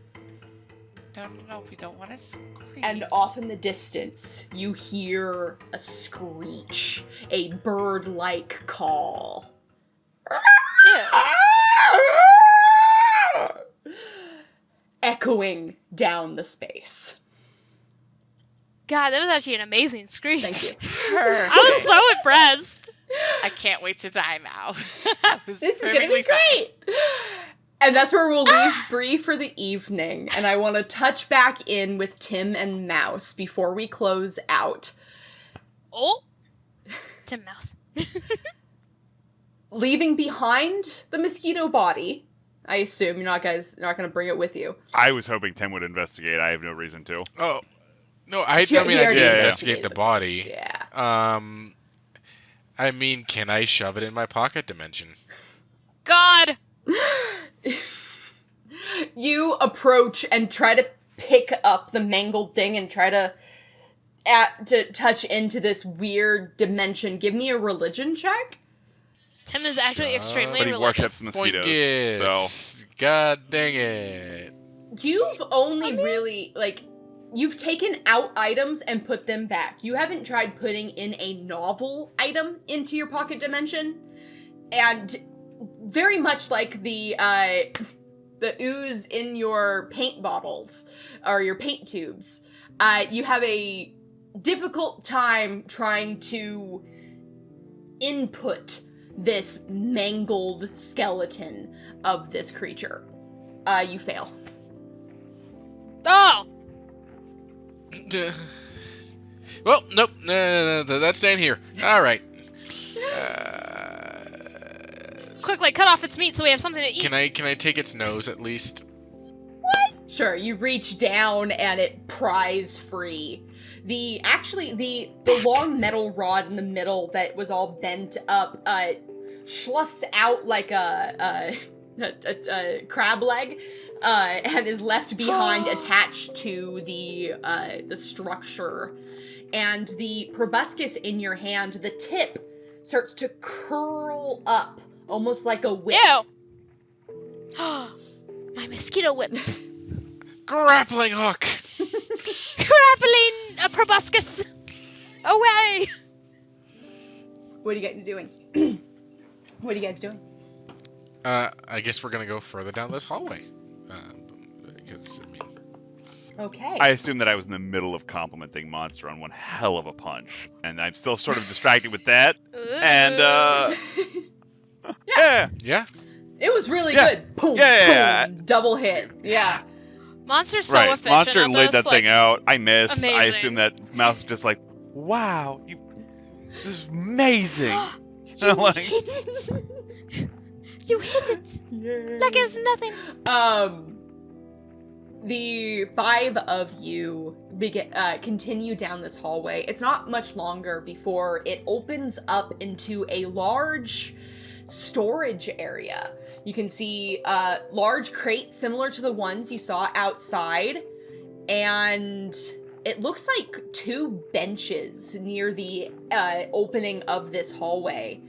No, we don't want to scream. And off in the distance, you hear a screech, a bird-like call. Echoing down the space. God, that was actually an amazing screech. Thank you. I was so impressed. I can't wait to die now. This is gonna be great! And that's where we'll leave Brie for the evening. And I want to touch back in with Tim and Mouse before we close out. Oh, Tim Mouse. Leaving behind the mosquito body. I assume you're not going to bring it with you. I was hoping Tim would investigate. I have no reason to. Oh, no, I He did already investigate the body. Yeah. I mean, can I shove it in my pocket dimension? God. You approach and try to pick up the mangled thing and try to touch into this weird dimension. Give me a religion check. Tim is actually extremely But he worships religious. mosquitoes. Poingus. God dang it. You've only really, you've taken out items and put them back. You haven't tried putting in a novel item into your pocket dimension. And very much like the ooze in your paint bottles, or your paint tubes, you have a difficult time trying to input this mangled skeleton of this creature. You fail. Oh! Well, nope. No, that's staying here. All right. Quickly, cut off its meat so we have something to eat. Can I take its nose at least? Sure, you reach down and it pries free. The long metal rod in the middle that was all bent up sloughs out like a crab leg and is left behind attached to the structure. And the proboscis in your hand, the tip starts to curl up almost like a whip. Ew! My mosquito whip. Grappling hook. Grappling a proboscis. Away! What are you guys doing? What are you guys doing? I guess we're gonna go further down this hallway. Because I mean, Okay. I assume that I was in the middle of complimenting Monster on one hell of a punch, and I'm still sort of distracted with that. And yeah. It was really Yeah. good. Boom, Yeah. boom, double hit. Yeah. Monster's so Right, efficient Monster at laid this, that thing out. I missed. I amazing. assume that Mouse is just like, wow, this is amazing. You I'm like, hit it. You hit it. Like it was nothing. The five of you continue down this hallway. It's not much longer before it opens up into a large storage area. You can see large crates similar to the ones you saw outside, and it looks like two benches near the opening of this hallway.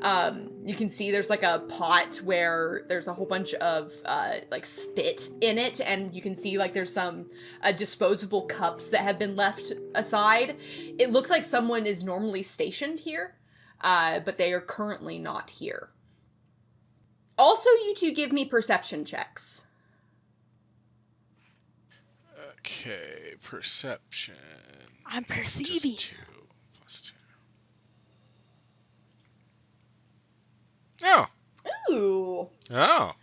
You can see there's like a pot where there's a whole bunch of like spit in it, and you can see like there's some disposable cups that have been left aside. It looks like someone is normally stationed here, but they are currently not here. Also, you two give me perception checks. Okay, perception. I'm perceiving. +2. Oh. Ooh. Oh.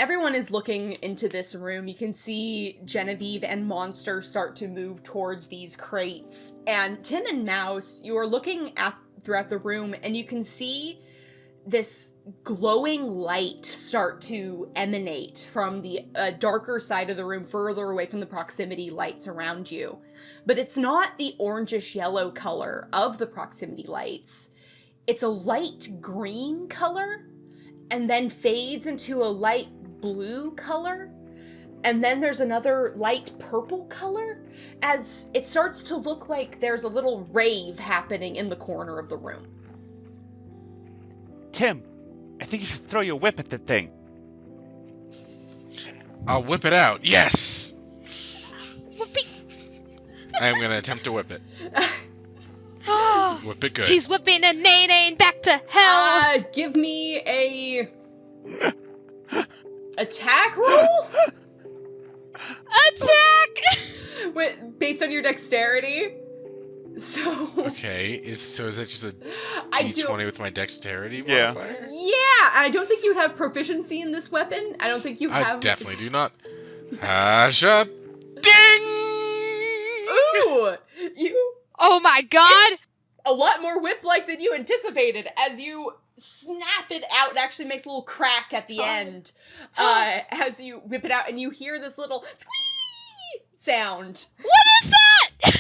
Everyone is looking into this room. You can see Genevieve and Monster start to move towards these crates. And Tim and Mouse, you are looking throughout the room, and you can see this glowing light start to emanate from the darker side of the room, further away from the proximity lights around you. But it's not the orangish yellow color of the proximity lights. It's a light green color, and then fades into a light blue color, and then there's another light purple color, as it starts to look like there's a little rave happening in the corner of the room. Tim, I think you should throw your whip at the thing. I'll whip it out. Yes! Whoopee. I am going to attempt to whip it. Whip it good. He's whipping a nay back to hell. Give me a attack roll? Attack! Based on your dexterity. So Okay, is it just a I d20 with my dexterity Yeah. modifier? yeah, I don't think you have proficiency in this weapon. I don't think you have. I definitely do not. Asha, ding! Ooh, you. Oh my god! It's a lot more whip-like than you anticipated. As you snap it out, it actually makes a little crack at the end. As you whip it out, and you hear this little squee sound. What is that?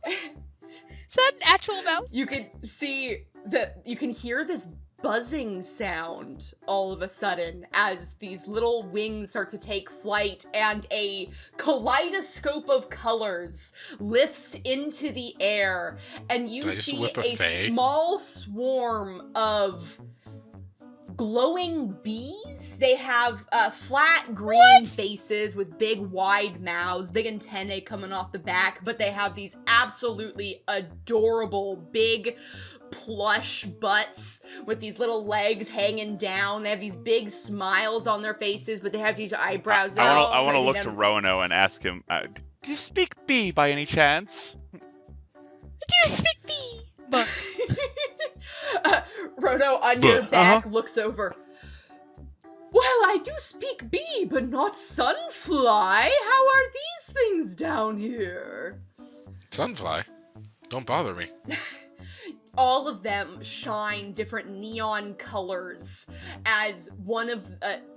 Is that an actual mouse? You can see that you can hear this buzzing sound all of a sudden as these little wings start to take flight, and a kaleidoscope of colors lifts into the air, and you Did I just see whip a a fae? small swarm of glowing bees. They have flat green faces with big wide mouths, big antennae coming off the back, but they have these absolutely adorable big plush butts with these little legs hanging down. They have these big smiles on their faces, but they have these eyebrows that are all I want to hanging look down. to Rohno and ask him, do you speak bee by any chance? Do you speak bee? Rohno on your back looks over. Well, I do speak bee, but not sunfly. How are these things down here? Sunfly? Don't bother me. All of them shine different neon colors as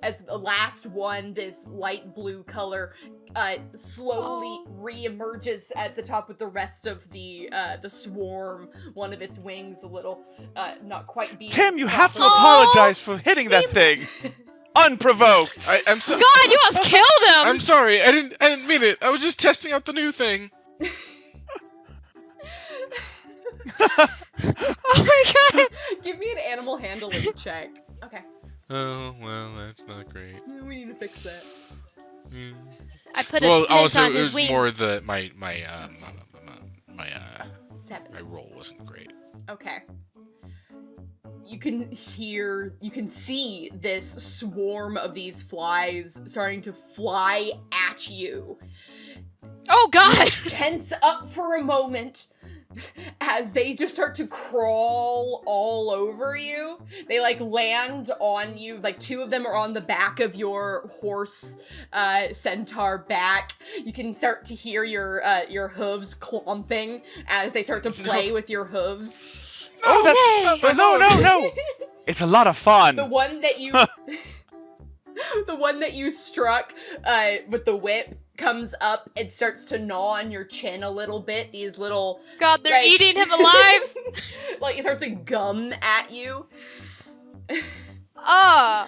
as the last one, this light blue color, slowly re-emerges at the top with the rest of the swarm. One of its wings a little, not quite being Tim, you have to properly- apologize for hitting that thing. Unprovoked. I'm so. God, you almost killed him! I'm sorry. I didn't mean it. I was just testing out the new thing. Oh my god! Give me an animal handling check. Okay. Oh well, that's not great. We need to fix that. Mm. I put a Well, splint also on it his was wing. more the my 7. roll wasn't great. Okay. You can see this swarm of these flies starting to fly at you. Oh god! Tense up for a moment as they just start to crawl all over you. They land on you. 2 of them are on the back of your horse centaur back. You can start to hear your hooves clomping as they start to play with your hooves. No! It's a lot of fun. The one that you the one that you struck with the whip comes up and starts to gnaw on your chin a little bit. These little God, they're eating him alive! it starts to gum at you. Ah!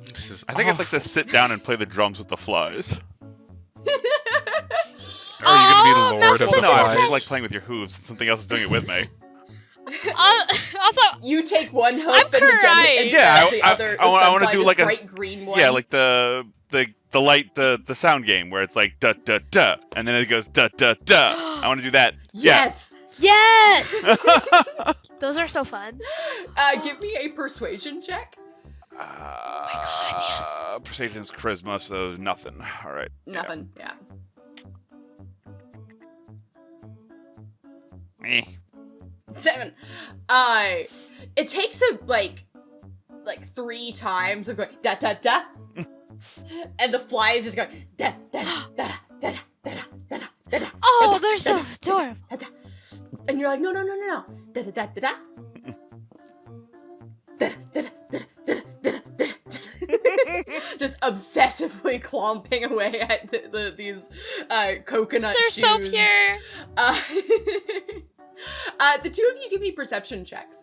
This is. I think it's like to sit down and play the drums with the flies. Are you gonna be the Mouse lord is of like the No, I flies. feel like playing with your hooves. Something else is doing it with me. Also, You take one hoof I'm and the crying. and Yeah, the I other. want to sunfly, do this like a bright green one. yeah, like the sound game where it's like da da da, and then it goes da da da. I want to do that. Yes. yes! Those are so fun. Give me a persuasion check. my God, yes. Persuasion's charisma, so nothing. All right. Nothing. Yeah. Eh. 7. It takes like 3 times of going da da da, and the fly is just going da da da da da da da da da. Oh, they're so adorable. And you're like, no, da da da da da. Just obsessively clomping away at these coconut They're shoes. so pure. The two of you give me perception checks.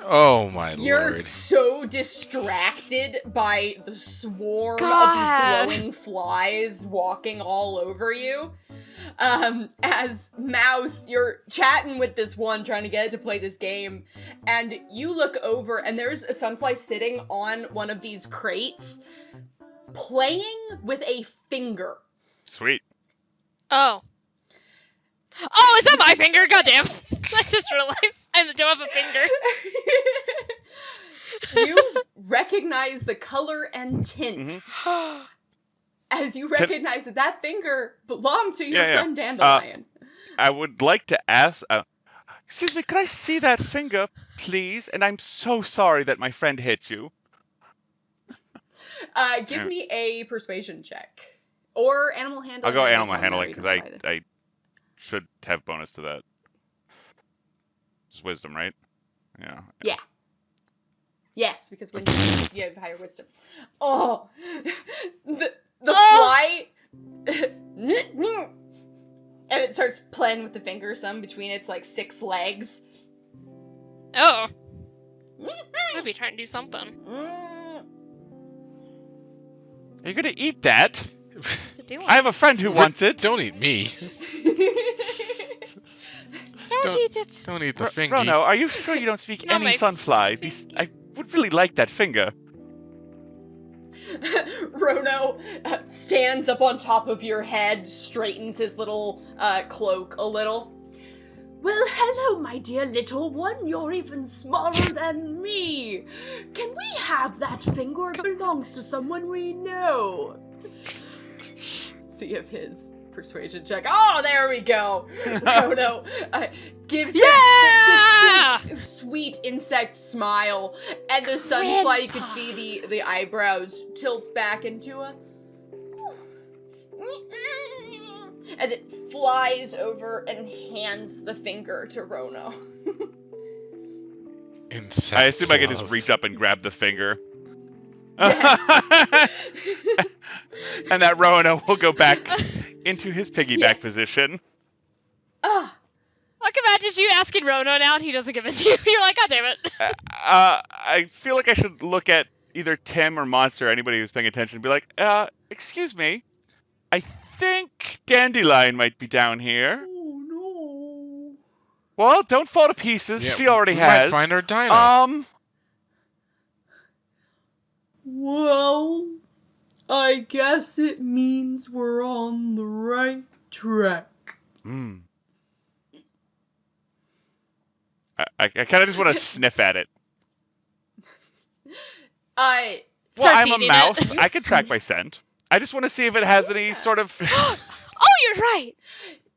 Oh my You're lord. so distracted by the swarm God. of these glowing flies walking all over you. As Mouse, you're chatting with this one trying to get it to play this game, and you look over and there's a sunfly sitting on one of these crates playing with a finger. Sweet. Oh. Oh, is that my finger? Goddamn. I just realized I don't have a finger. You recognize the color and tint as you recognize that finger belonged to your friend Dandelion. I would like to ask. Excuse me, could I see that finger, please? And I'm so sorry that my friend hit you. Give me a persuasion check. Or animal handling. I'll go There's animal one handling there, because you don't I should have bonus to that. It's wisdom, right? Yeah. Yeah. Yes, because when you have higher wisdom. Oh, the fly, and it starts playing with the finger some between its like 6 legs. Oh. Maybe trying to do something. Are you gonna eat that? What's it doing? I have a friend who wants it. Don't eat me. Don't eat it. Don't eat the finger. Rohno, are you sure you don't speak Not my any sunfly? I would really like that finger. Rohno stands up on top of your head, straightens his little cloak a little. Well, hello, my dear little one. You're even smaller than me. Can we have that finger? It belongs to someone we know. See if his persuasion check. Oh, there we go. Rohno gives this sweet insect smile, and the sunfly, you can see the eyebrows tilt back into a as it flies over and hands the finger to Rohno. Insect I assume I can just love. reach up and grab the finger. Yes. And that Rohno will go back into his piggyback Yes. position. I can imagine you asking Rohno now and he doesn't give it to you. You're like, God damn it. I feel like I should look at either Tim or Monster, anybody who's paying attention, and be like, excuse me, I think Dandelion might be down here. Oh no. Well, don't fall to pieces. Yeah, she already we has. might find our dino. Well, I guess it means we're on the right track. I kind of just want to sniff at it. I Well, Starts I'm a eating mouse. it. I can track my scent. I just want to see if it has any sort of... Oh, you're right.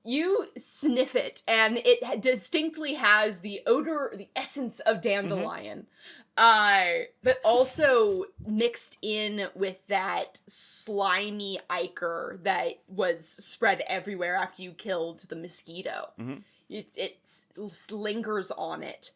You sniff it, and it distinctly has the odor, the essence of dandelion. But also mixed in with that slimy ichor that was spread everywhere after you killed the mosquito. It lingers on it.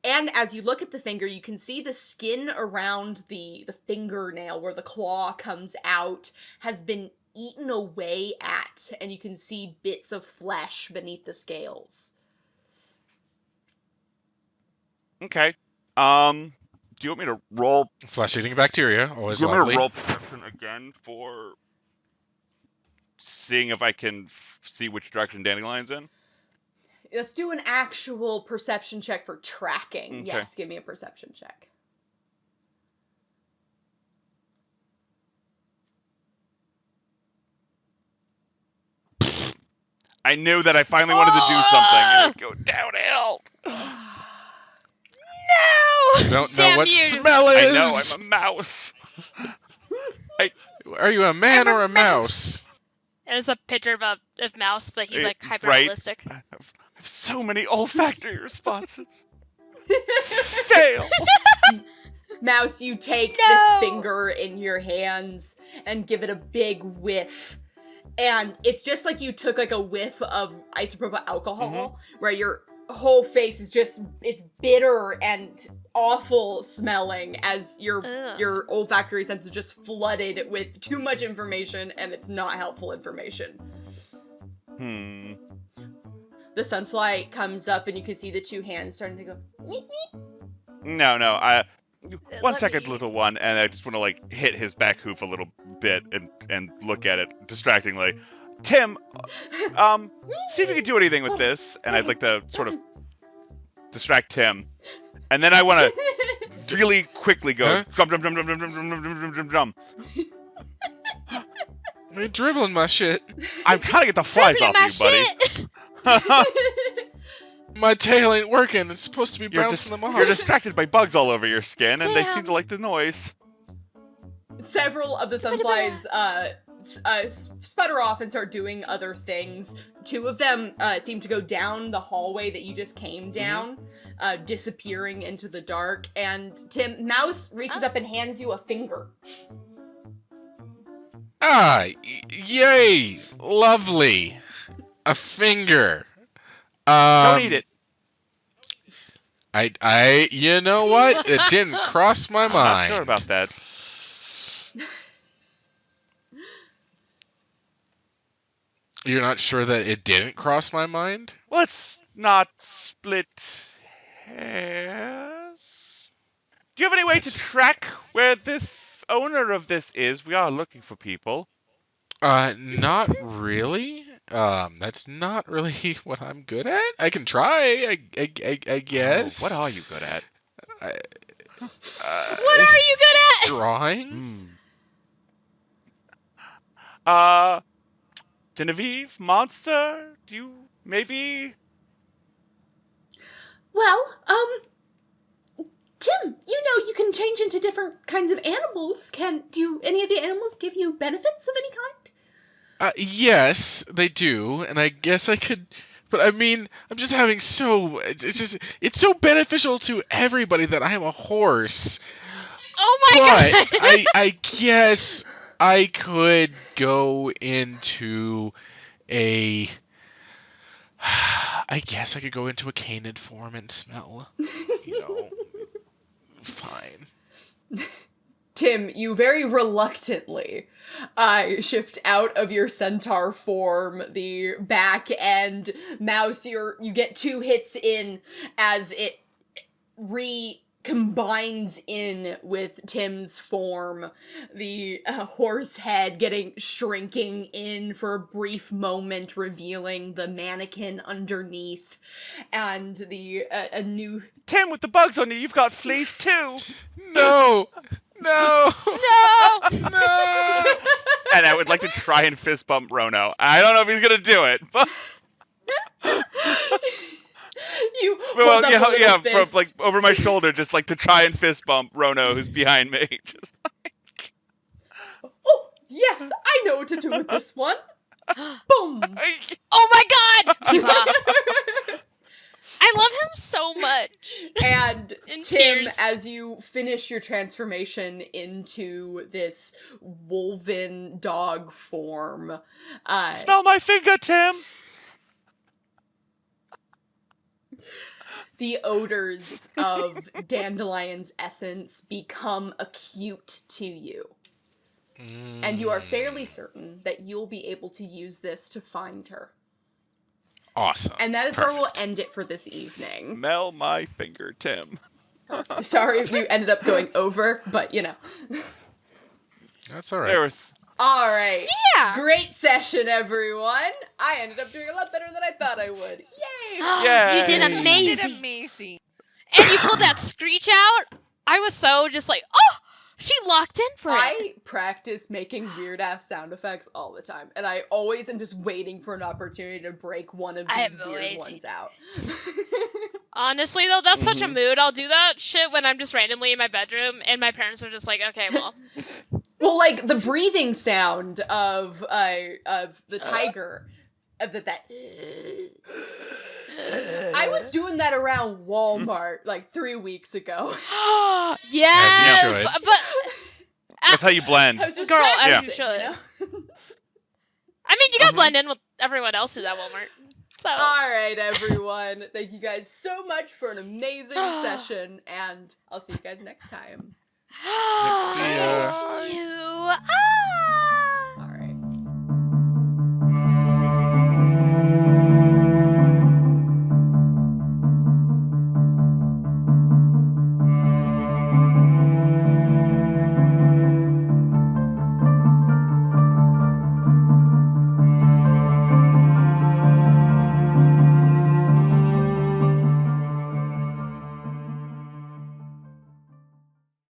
And as you look at the finger, you can see the skin around the fingernail where the claw comes out has been eaten away at, and you can see bits of flesh beneath the scales. Okay. you want me to roll? Flesh-eating bacteria, always You want me lovely. to roll perception again for seeing if I can see which direction Dandelion's in? Let's do an actual perception check for tracking. Okay. Yes, give me a perception check. I knew that I finally wanted to do something and it'd go downhill. No! You don't know Damn what you. smell is. I know, I'm a mouse. Are you a man I'm or a a mouse? It's a picture of a mouse, but he's like hyper Right. realistic. I have so many olfactory responses. Fail. Mouse, you take No! this finger in your hands and give it a big whiff. And it's just like you took like a whiff of isopropyl alcohol, where your whole face is just, it's bitter and awful smelling as Ugh. your olfactory sense is just flooded with too much information, and it's not helpful information. The sunfly comes up and you can see the two hands starting to go, "Meep, meep." No. One Let second, me- little one, and I just want to like hit his back hoof a little bit and look at it distractingly. Tim, see if you can do anything with this, and I'd like to sort of distract Tim, and then I want to really quickly go Huh? drum. You're dribbling my shit. I'm trying to get the flies Dribbling off my you, buddy. shit. My tail ain't working. It's supposed to be You're, bouncing them off. you're distracted by bugs all over your skin, and they Damn. seem to like the noise. Several of the sunflies sputter off and start doing other things. Two of them seem to go down the hallway that you just came down, disappearing into the dark. And Mouse reaches up and hands you a finger. Yay! Lovely. A finger. Don't eat it. You know what? It didn't cross my I'm not mind. sure about that. You're not sure that it didn't cross my mind? Let's not split hairs. Do you have any way to track where this owner of this is? We are looking for people. Not really. That's not really what I'm good at. I can try, I guess. Oh, what are you good at? What are you good at? Drawing? Genevieve, monster? Do you maybe? Well, Tim, you know you can change into different kinds of animals. Do any of the animals give you benefits of any kind? Yes, they do, and I guess I could. But I mean, I'm just having so. It's so beneficial to everybody that I am a horse. Oh my But god! I guess I could go into a. I guess I could go into a canid form and smell. You know, fine. Tim, you very reluctantly shift out of your centaur form, the back end. Mouse, you get 2 hits in as it recombines in with Tim's form. The horse head shrinking in for a brief moment, revealing the mannequin underneath, and a new... Tim, with the bugs on you, you've got fleas too. No! No! No! No! And I would like to try and fist bump Rohno. I don't know if he's gonna do it, but You hold up a little fist. from like over my shoulder, just like to try and fist bump Rohno, who's behind me. Just Oh, yes, I know what to do with this one. Boom. like, Oh my god! I love him so much. And In Tim, tears. as you finish your transformation into this wolven dog form, smell my finger, Tim. the odors of Dandelion's essence become acute to you. And you are fairly certain that you'll be able to use this to find her. Awesome. And that is where we'll Perfect. end it for this evening. Smell my finger, Tim. Sorry if you ended up going over, but you know. That's all right. There was All right. Yeah. Great session, everyone. I ended up doing a lot better than I thought I would. Yay! Yay. You did You did amazing. amazing. And you pulled that screech out. I was so just like, oh, she locked in for it. I practice making weird ass sound effects all the time, and I always am just waiting for an opportunity to break one of these I'm weird waiting. ones out. Honestly, though, that's such a mood. I'll do that shit when I'm just randomly in my bedroom, and my parents are just like, okay, well. Well, like the breathing sound of the tiger, that. I was doing that around Walmart like 3 weeks ago. Yes, As you should. but that's how you blend. I was just Girl, as practicing, you should. know? I mean, you gotta blend in with everyone else who's at Walmart. So. All right, everyone. Thank you guys so much for an amazing session, and I'll see you guys next time. See ya. See you. Ah!